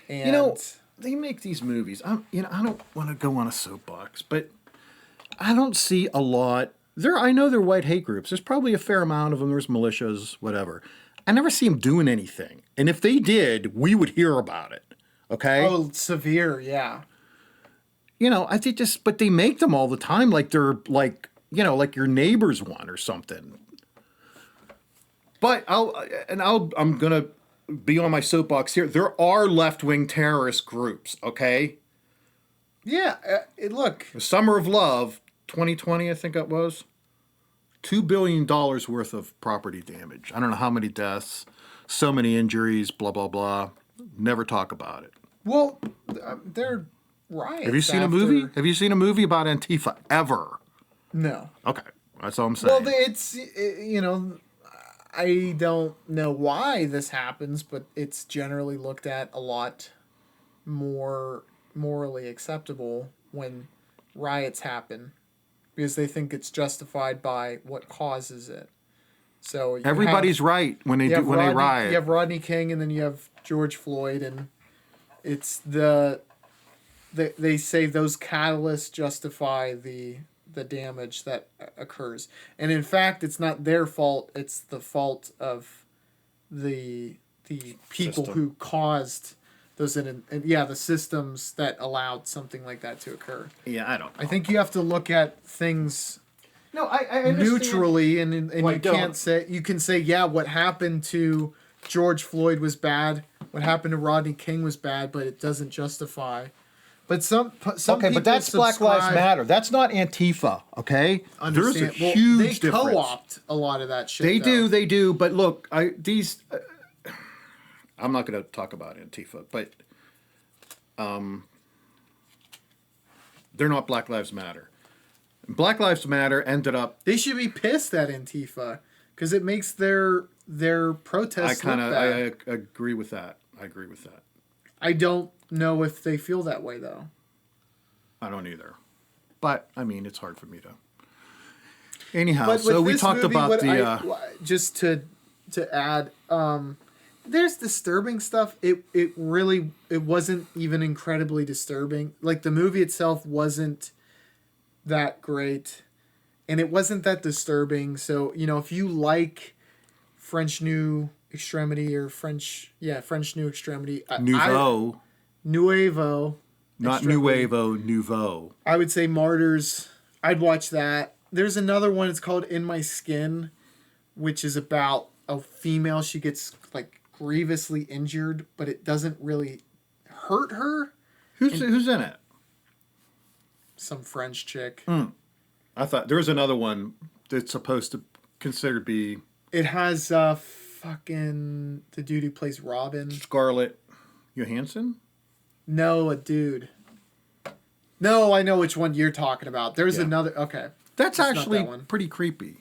And You know, they make these movies. I don't want to go on a soapbox, but I don't see a lot. I know they're white hate groups. There's probably a fair amount of them. There's militias, whatever. I never see them doing anything. And if they did, we would hear about it. Okay? oh, severe, yeah. You know, but they make them all the time like they're like, like your neighbor's one or something. But I'm going to be on my soapbox here. There are left-wing terrorist groups, okay? Yeah, look, The Summer of Love, 2020, I think that was. $2 billion worth of property damage. I don't know how many deaths, so many injuries, blah, blah, blah. Never talk about it. well, they're riots. Have you seen a movie? Have you seen a movie about Antifa ever? No. Okay, that's all I'm saying. Well, I don't know why this happens, but it's generally looked at a lot more morally acceptable when riots happen because they think it's justified by what causes it. So Everybody's right when they riot. You have Rodney King, and then you have George Floyd, and it's they say those catalysts justify the damage that occurs, and in fact, it's not their fault. It's the fault of the people System. who caused those the systems that allowed something like that to occur. Yeah, I don't. I think you have to look at things No, I understand. neutrally, and Well, I you don't. can't say what happened to George Floyd was bad, what happened to Rodney King was bad, but it doesn't justify. But some Okay, people but that's Black Lives subscribe- Matter. That's not Antifa, okay? There's a Understand. Well, huge they difference. co-opt a lot of that shit. They do. But look, I'm not going to talk about Antifa, but they're not Black Lives Matter. Black Lives Matter ended up. They should be pissed at Antifa because it makes their protests look bad. I agree with that. I don't know if they feel that way though. I don't either. But I mean, it's hard for me to. Anyhow, But so with we this talked movie, about what the. just to add, there's disturbing stuff. It really wasn't even incredibly disturbing. Like the movie itself wasn't that great, and it wasn't that disturbing. So if you like French New Extremity or French New Extremity, Nouveau, Nuevo, not Extremity. Nuevo, Nouveau. I would say Martyrs. I'd watch that. There's another one. It's called In My Skin, which is about a female. She gets like grievously injured, but it doesn't really hurt her. Who's in it? Some French chick. I thought there was another one that's supposed to consider to be It has fucking the dude who plays Robin. Scarlett Johansson. No, a dude. No, I know which one you're talking about. There's another. Okay, That's It's not actually that one. pretty creepy.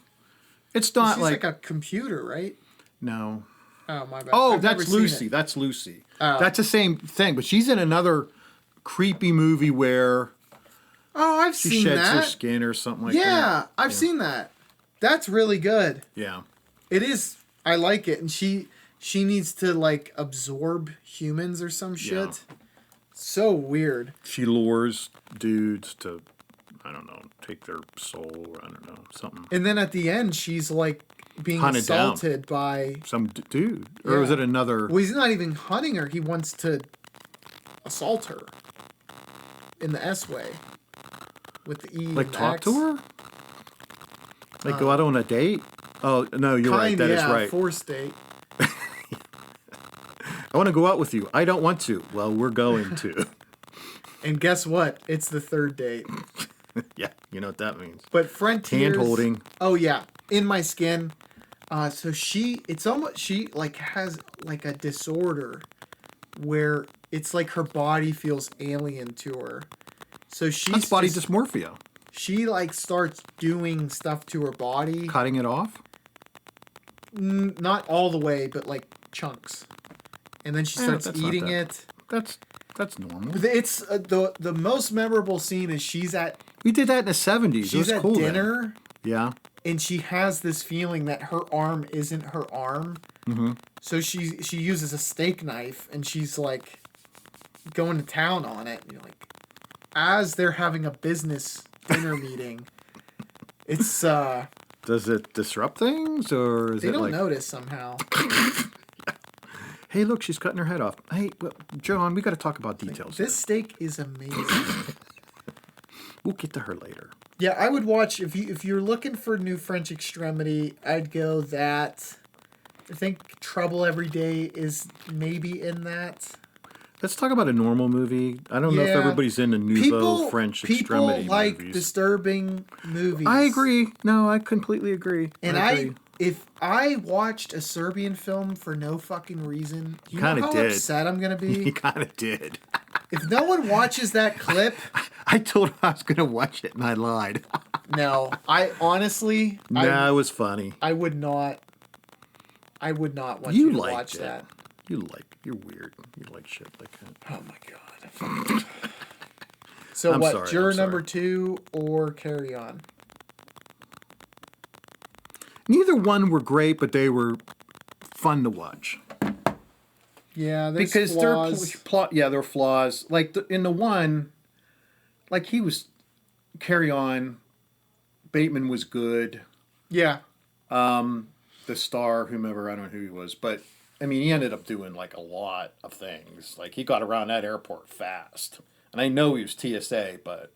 It's not she's like like a computer, right? no. Oh my bad. Oh, I've never that's seen Lucy. it. That's Lucy. Oh. That's the same thing, but she's in another creepy movie where Oh, I've she seen sheds her that. skin or something like that. Yeah, I've seen that. That's really good. Yeah. It is. I like it, and she needs to like absorb humans or some shit. So weird. She lures dudes to, I don't know, take their soul. Or I don't know, something. And then at the end, she's like being Hunted down. assaulted by. Some dude, or was Yeah. it another? Well, he's not even hunting her. He wants to assault her in the S way with the E. Like and the talk X. to her? Like go out on a date? Oh no, you're right. That is right. Forced date. I want to go out with you. I don't want to. Well, we're going to. And guess what? It's the third date. Yeah, you know what that means. But Frontiers. Hand holding. Oh yeah, In My Skin. So it's almost she like has like a disorder where it's like her body feels alien to her. So That's body dysmorphia. she like starts doing stuff to her body, Cutting it off. not all the way, but like chunks, and then she starts that's not eating that- it. That's normal. It's the most memorable scene is she's at We did that in the 70s. It was she's at cool then. dinner. Yeah. And she has this feeling that her arm isn't her arm. Mm-hmm. So she uses a steak knife and she's like going to town on it. You know, like as they're having a business dinner meeting, it's Does it disrupt things or is they it don't like notice somehow. hey, look, she's cutting her head off. Hey, well, John, we got to talk about details. This steak is amazing. We'll get to her later. Yeah, I would watch if you're looking for new French Extremity, I'd go that. I think Trouble Every Day is maybe in that. Let's talk about a normal movie. I don't know if Yeah. everybody's into nouveau French extremity People like movies. disturbing movies. I agree. No, I completely agree. And agree. if I watched a Serbian film for no fucking reason, you know Kinda how did. upset I'm gonna He be? kind of did. If no one watches that clip, I told him I was going to watch it, and I lied. no. I honestly, Nah, it was funny. I would not. I would not want You you to liked watch it. that. You're weird. You like shit like that. Oh my god. So I'm what? sorry, Juror I'm sorry. number 2 or Carry On? Neither one were great, but they were fun to watch. Yeah, there's Because flaws. there are flaws. Like in the one, like he was Carry On. Bateman was good. Yeah. The star, whomever, I don't know who he was, but I mean, he ended up doing like a lot of things. Like he got around that airport fast, and I know he was TSA, but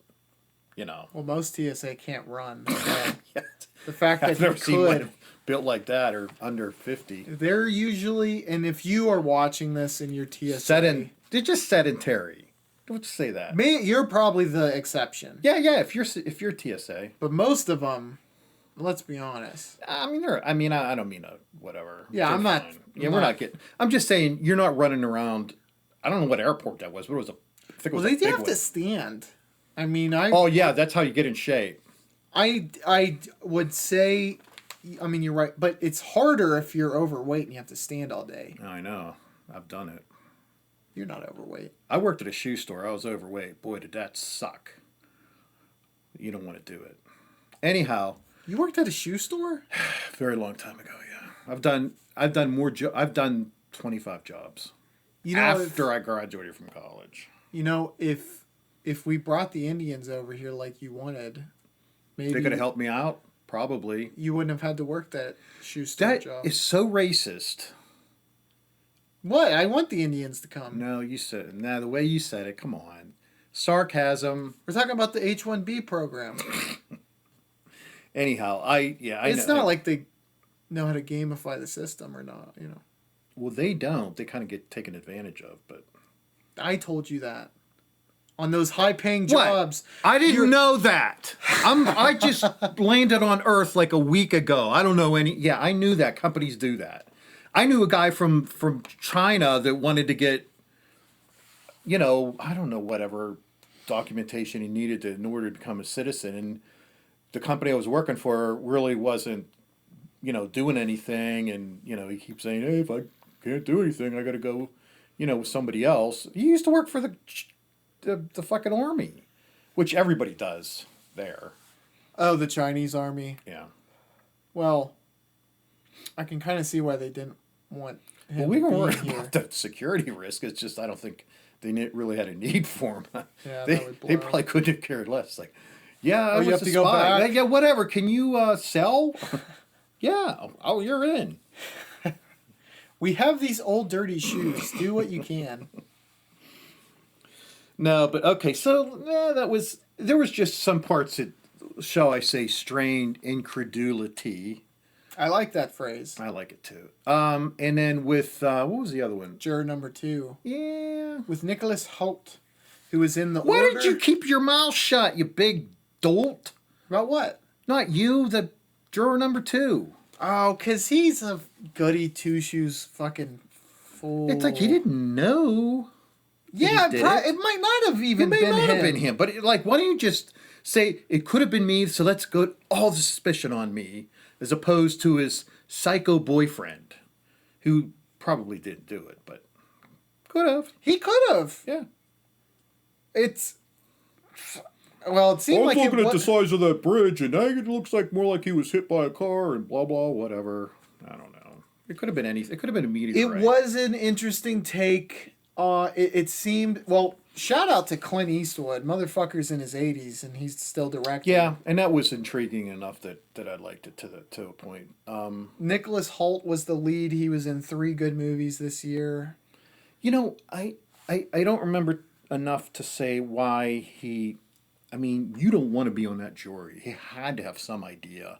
you know, Well, most TSA can't run. So yeah. the fact that I've he never seen one could, built like that or under 50. they're usually, and if you are watching this in your TSA, They're just sedentary. Don't say that. you're probably the exception. Yeah. If you're TSA, But most of them, let's be honest. I don't mean a whatever. Yeah, They're I'm not- fine. I'm Yeah, we're not- not getting. I'm just saying you're not running around. I don't know what airport that was, but it was I think it was Well, a they do big have one. to stand. I mean, Oh yeah, that's how you get in shape. I would say, I mean, you're right, but it's harder if you're overweight and you have to stand all day. I know. I've done it. You're not overweight. I worked at a shoe store. I was overweight. Boy, did that suck. You don't want to do it. Anyhow, You worked at a shoe store? very long time ago. Yeah, I've done more. I've done 25 jobs If, I graduated from college. if we brought the Indians over here like you wanted, maybe They could have helped me out. Probably. you wouldn't have had to work that shoe store That job. is so racist. What? I want the Indians to come. No, the way you said it, come on. Sarcasm. We're talking about the H-1B program. Anyhow, I know. It's not like they know how to gamify the system or not, Well, they don't. They kind of get taken advantage of, but... I told you that. On those high-paying jobs. What? I didn't know that. I just landed on Earth like a week ago. I don't know any... Yeah, I knew that. Companies do that. I knew a guy from China that wanted to get, I don't know, whatever documentation he needed in order to become a citizen. And the company I was working for really wasn't, doing anything. And, he keeps saying, hey, if I can't do anything, I got to go, with somebody else. He used to work for the fucking army, which everybody does there. Oh, the Chinese army. Yeah. Well, I can kind of see why they didn't want him Well, we were worried here. about the security risk. It's just I don't think they really had a need for him. Yeah, they probably couldn't have cared less. Like, yeah, I you was have a to go spy. back? Yeah, whatever. Can you sell? Yeah. Oh, you're in. We have these old dirty shoes. Do what you can. No, but okay. So there was just some parts that, shall I say, strained incredulity. I like that phrase. I like it too. And then with what was the other one? Juror number 2. Yeah. With Nicholas Holt, who was in the Why order. didn't you keep your mouth shut, you big dolt? About what? Not you, the juror number 2. Oh, because he's a goody two-shoes fucking fool. It's like he didn't know. Yeah, he did it might not have It even may been not him. have been him, but why don't you just say it could have been me? So let's go all the suspicion on me, as opposed to his psycho boyfriend, who probably didn't do it, but could have. He could have. Yeah. It's... Well, it seemed like looking at the size of that bridge, and it looks like more like he was hit by a car and blah blah whatever. I don't know. It could have been anything. It could have been a meteorite. It was an interesting take. It seemed... Well, shout out to Clint Eastwood. Motherfucker's in his 80s, and he's still directing. Yeah, and that was intriguing enough that I liked it to a point. Nicholas Holt was the lead. He was in 3 good movies this year. I don't remember enough to say why he... I mean, you don't want to be on that jury. He had to have some idea.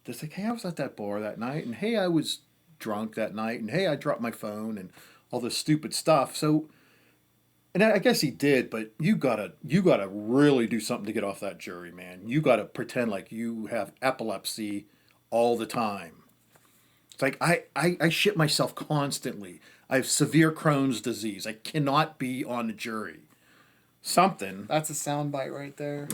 Just like, hey, I was at that bar that night, and hey, I was drunk that night, and hey, I dropped my phone, and all this stupid stuff. So, and I guess he did, but you gotta really do something to get off that jury, man. You gotta pretend like you have epilepsy all the time. It's like I shit myself constantly. I have severe Crohn's disease. I cannot be on the jury. Something. That's a soundbite right there.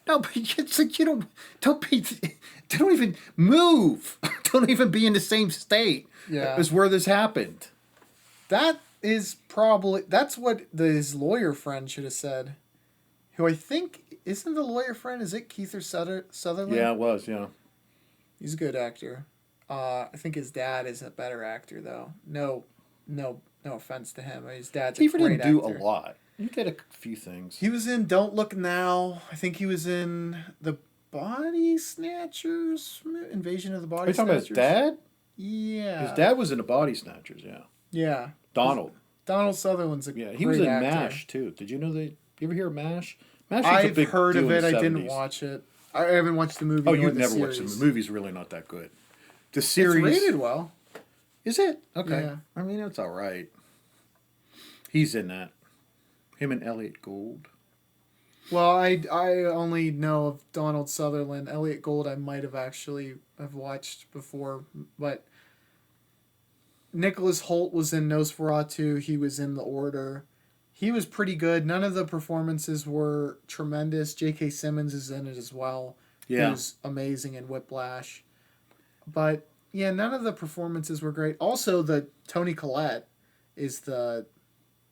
No, but it's like don't even move. Don't even be in the same state as where this happened. That's what his lawyer friend should have said. Who I think, isn't the lawyer friend, is it Keith or Sutherland? Yeah, it was, yeah. He's a good actor. I think his dad is a better actor, though. No offense to him. His dad's a Keith great didn't do actor. a lot. You did a few things. He was in Don't Look Now. I think he was in the Body Snatchers, Invasion of the Body Are you talking about Snatchers. his dad? Yeah. His dad was in the Body Snatchers, yeah. Yeah. Donald. Donald Sutherland's a Yeah, great he was in actor. MASH, too. Did you know that? You ever hear of MASH? MASH was a I've big heard deal of in it. the I didn't 70s. watch it. I haven't watched the movie. Oh, nor you've the never watched series. the movie's really not that good. The series... It's rated well. Is it? Okay. Yeah. I mean, it's all right. He's in that. Him and Elliot Gould. Well, I only know of Donald Sutherland. Elliot Gould I might have watched before, but Nicholas Holt was in Nosferatu. He was in The Order. He was pretty good. None of the performances were tremendous. J.K. Simmons is in it as well. Yeah. He was amazing in Whiplash. But, yeah, none of the performances were great. Also, the Toni Collette is the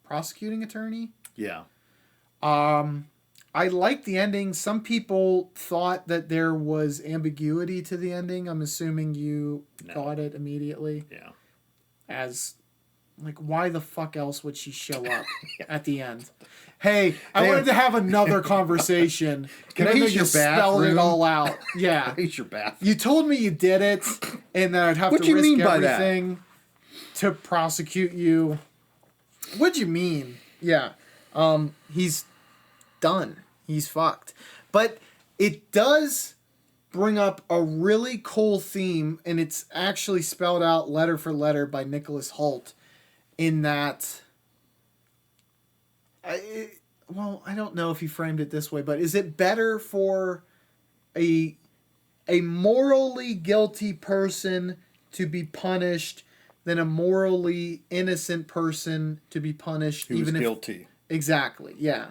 prosecuting attorney. Yeah. I liked the ending. Some people thought that there was ambiguity to the ending. I'm assuming you got it immediately. Yeah. As Like, why the fuck else would she show up at the end? Hey, I wanted to have another conversation. Can I use your spell it all out? Yeah. Use your bath. You told me you did it, and that I'd have What'd to you risk mean by that? everything to prosecute you. What'd you mean? Yeah. He's done. He's fucked. But it does bring up a really cool theme, and it's actually spelled out letter for letter by Nicholas Hoult, in that... I don't know if he framed it this way, but is it better for a morally guilty person to be punished than a morally innocent person to be punished? He was guilty. Exactly, yeah.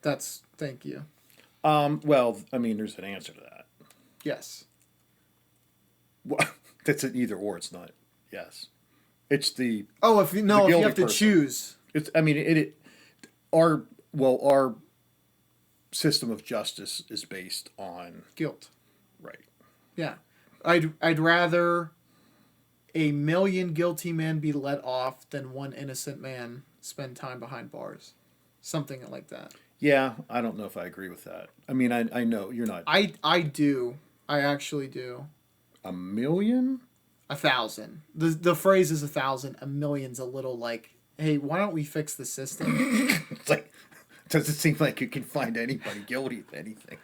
That's thank you. Well, I mean, there's an answer to that. Yes. Well, that's an either or. It's not. Yes. It's the... Oh, if you have to choose. It's. I mean, our system of justice is based on Guilt. right. Yeah. I'd rather a million guilty men be let off than one innocent man spend time behind bars. Something like that. Yeah, I don't know if I agree with that. I mean, I know you're not... I do. I actually do. 1,000,000? 1,000. The phrase is 1,000. A million's a little like, hey, why don't we fix the system? It's like, doesn't seem like you can find anybody guilty of anything.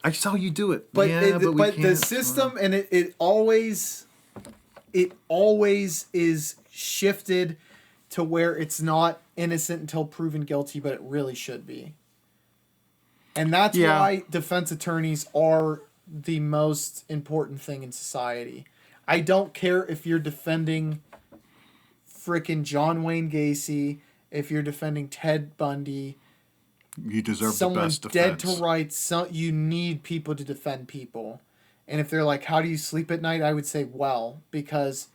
I saw you do it. But yeah, but the system, and it always is shifted to where it's not innocent until proven guilty, but it really should be. And that's why defense attorneys are the most important thing in society. I don't care if you're defending frickin' John Wayne Gacy, if you're defending Ted Bundy. You deserve someone the best dead defense. to rights. You need people to defend people. And if they're like, how do you sleep at night? I would say, well, because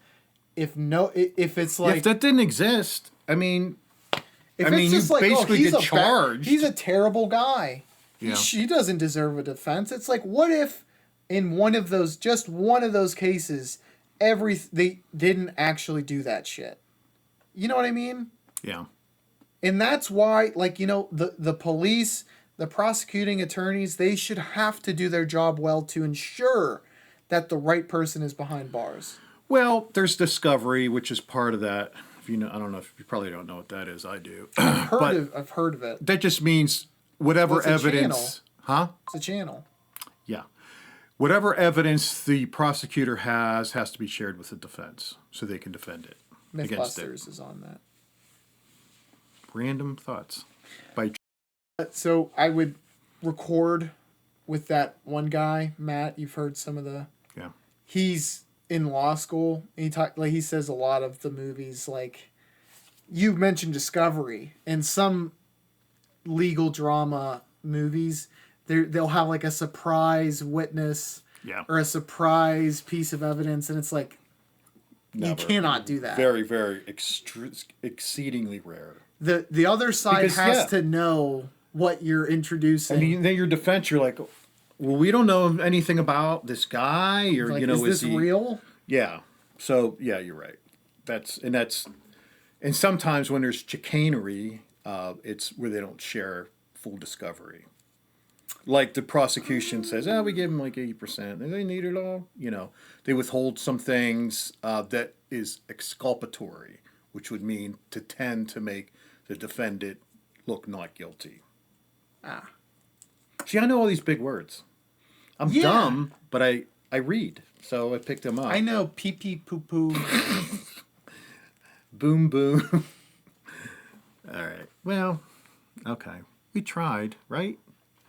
if it's like... if that didn't exist, I mean... If it's just like, basically he's get charged. He's a terrible guy. Yeah. He doesn't deserve a defense. It's like, what if in just one of those cases, they didn't actually do that shit? You know what I mean? Yeah. And that's why, like, the police, the prosecuting attorneys, they should have to do their job well to ensure that the right person is behind bars. Well, there's discovery, which is part of that. If you know, I don't know if you probably don't know what that is. I do. I've heard of it. That just means whatever Well, it's a evidence, channel. huh? It's a channel. Yeah. Whatever evidence the prosecutor has to be shared with the defense so they can defend it against it. Mythbusters is on that. Random thoughts. By So I would record with that one guy, Matt. You've heard some of the... Yeah. He's in law school. And he says a lot of the movies, like... You mentioned Discovery. And some legal drama movies, they'll have like a surprise witness or a surprise piece of evidence. And it's like, Never. You cannot do that. Very, very exceedingly rare. The other side has to know what you're introducing. I mean, then your defense, you're like, well, we don't know anything about this guy, or like, is this real? Yeah. So yeah, you're right. And sometimes when there's chicanery, it's where they don't share full discovery. Like the prosecution says, we give them like 80%. They need it all. They withhold some things that is exculpatory, which would mean to tend to make the defendant look not guilty. See, I know all these big words. I'm dumb, but I read, so I picked them up. I know pee pee poo poo. Boom boom. All right. Well, okay. We tried, right?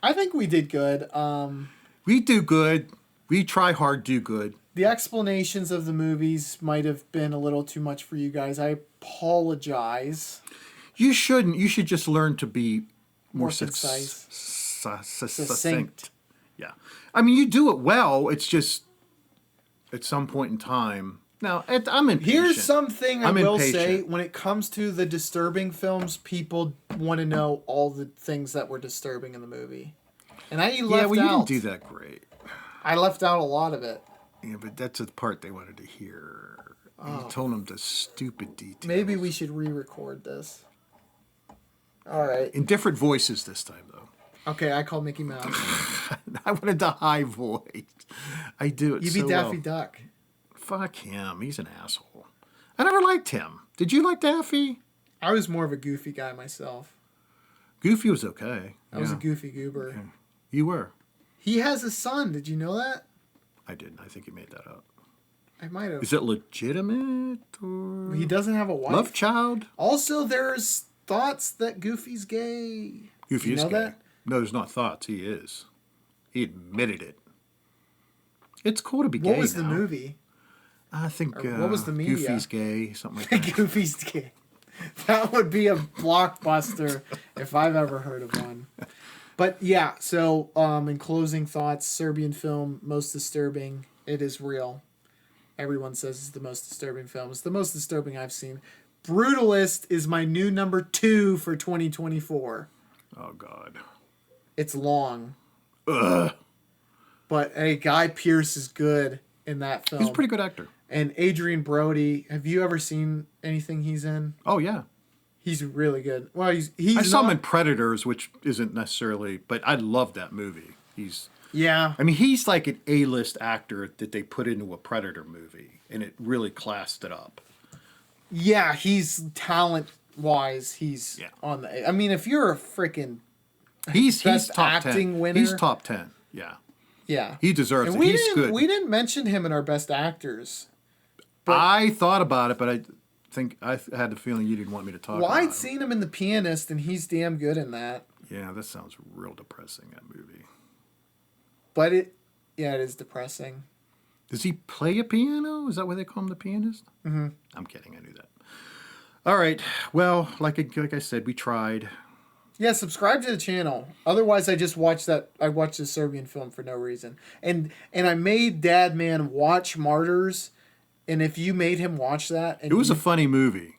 I think we did good. We do good. We try hard, do good. The explanations of the movies might have been a little too much for you guys. I apologize. You shouldn't. You should just learn to be more concise. Succinct. Yeah. I mean, you do it well. It's just at some point in time. Now, I'm impatient. Here's something I will impatient. say. When it comes to the disturbing films, people want to know all the things that were disturbing in the movie. And I left out. You didn't do that great. I left out a lot of it. Yeah, but that's the part they wanted to hear. You told him the stupid details. Maybe we should re-record this. All right. In different voices this time, though. Okay, I call Mickey Mouse. I wanted the high voice. I do it You so be Daffy well. Duck. Fuck him. He's an asshole. I never liked him. Did you like Daffy? I was more of a goofy guy myself. Goofy was okay. I was a goofy goober. Okay. You were. He has a son. Did you know that? I didn't. I think you made that up. I might have. Is it legitimate or He doesn't have a wife. love child? Also, there's thoughts that Goofy's gay. Goofy You is know gay. that? No, there's not thoughts. He is. He admitted it. It's cool to be gay What was now. the movie? I think Or what was the media? Goofy's gay, something like that. Goofy's gay. That would be a blockbuster if I've ever heard of one. But yeah, so in closing thoughts, Serbian film, most disturbing. It is real. Everyone says it's the most disturbing film. It's the most disturbing I've seen. Brutalist is my new number 2 for 2024. Oh, God. It's long. Ugh. But hey, Guy Pearce is good in that film. He's a pretty good actor. And Adrian Brody, have you ever seen anything he's in? Oh, yeah. He's really good. Well, he's I saw him not- in Predators, which isn't necessarily, but I love that movie. Yeah. I mean, he's like an A-list actor that they put into a Predator movie, and it really classed it up. Yeah, he's talent-wise, he's Yeah. on the... I mean, if you're a freaking... He's Best top 10. acting winner. He's top 10. Yeah. Yeah. He deserves And it. He's good. we didn't mention him in our best actors. I thought about it, but I think I had the feeling you didn't want me to talk Well, about I'd it. seen him in The Pianist, and he's damn good in that. Yeah, that sounds real depressing, that movie. But it is depressing. Does he play a piano? Is that what they call him, the pianist? Mm-hmm. I'm kidding. I knew that. All right. Well, like I said, we tried. Yeah, subscribe to the channel. Otherwise, I just watched that. I watched the Serbian film for no reason, and I made Dad Man watch Martyrs, and if you made him watch that, and It was a funny movie.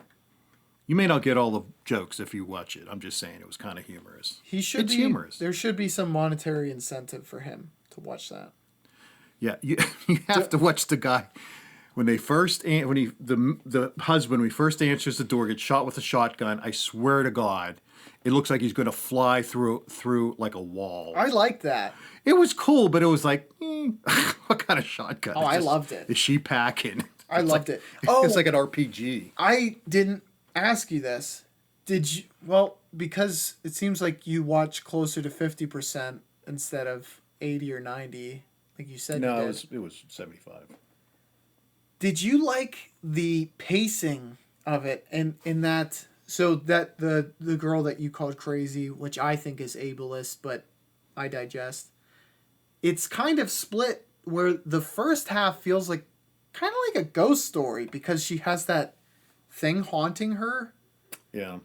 You may not get all the jokes if you watch it. I'm just saying it was kind of humorous. he should It's be humorous. There should be some monetary incentive for him to watch that. Yeah, you have to watch the guy when the husband when he first answers the door gets shot with a shotgun. I swear to God, it looks like he's going to fly through like a wall. I like that. It was cool, but it was like, what kind of shotgun? Oh, I loved it. Is she packing? I loved it. It's like an RPG. I didn't ask you this. Did you? Well, because it seems like you watch closer to 50% instead of 80 or 90, like you said. No, you did. it was 75. Did you like the pacing of it, and in that? So that the girl that you called crazy, which I think is ableist, but I digest. It's kind of split where the first half feels like kind of like a ghost story because she has that thing haunting her. Yeah.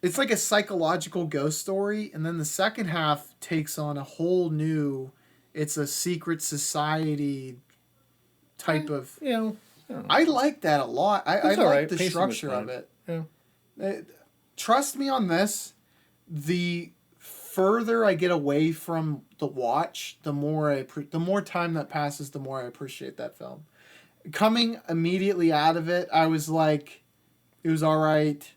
It's like a psychological ghost story, and then the second half takes on a whole new. It's a secret society type of. Yeah. I like that a lot. I It's like all right. the Pacing was structure fine. of it. Yeah. Trust me on this. The further I get away from the watch, the more time that passes, the more I appreciate that film. Coming immediately out of it, I was like, it was all right.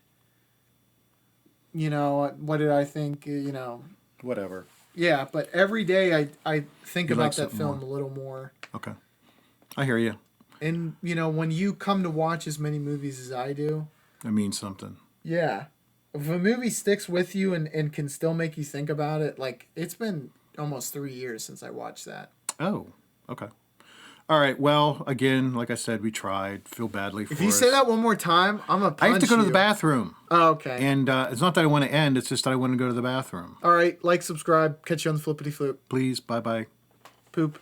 You know, what did I think? You know, Whatever. yeah. But every day I think You like about that something film more. a little more. Okay. I hear you. And you know, when you come to watch as many movies as I do, That means something. yeah. If a movie sticks with you and can still make you think about it, like, it's been almost 3 years since I watched that. Oh, okay. All right. Well, again, like I said, we tried. Feel badly for If you us. say that one more time, I'm going to punch I have to go to you. the bathroom. Oh, okay. And it's not that I want to end. It's just that I want to go to the bathroom. All right, like, subscribe. Catch you on the flippity flip. Please. Bye-bye. Poop.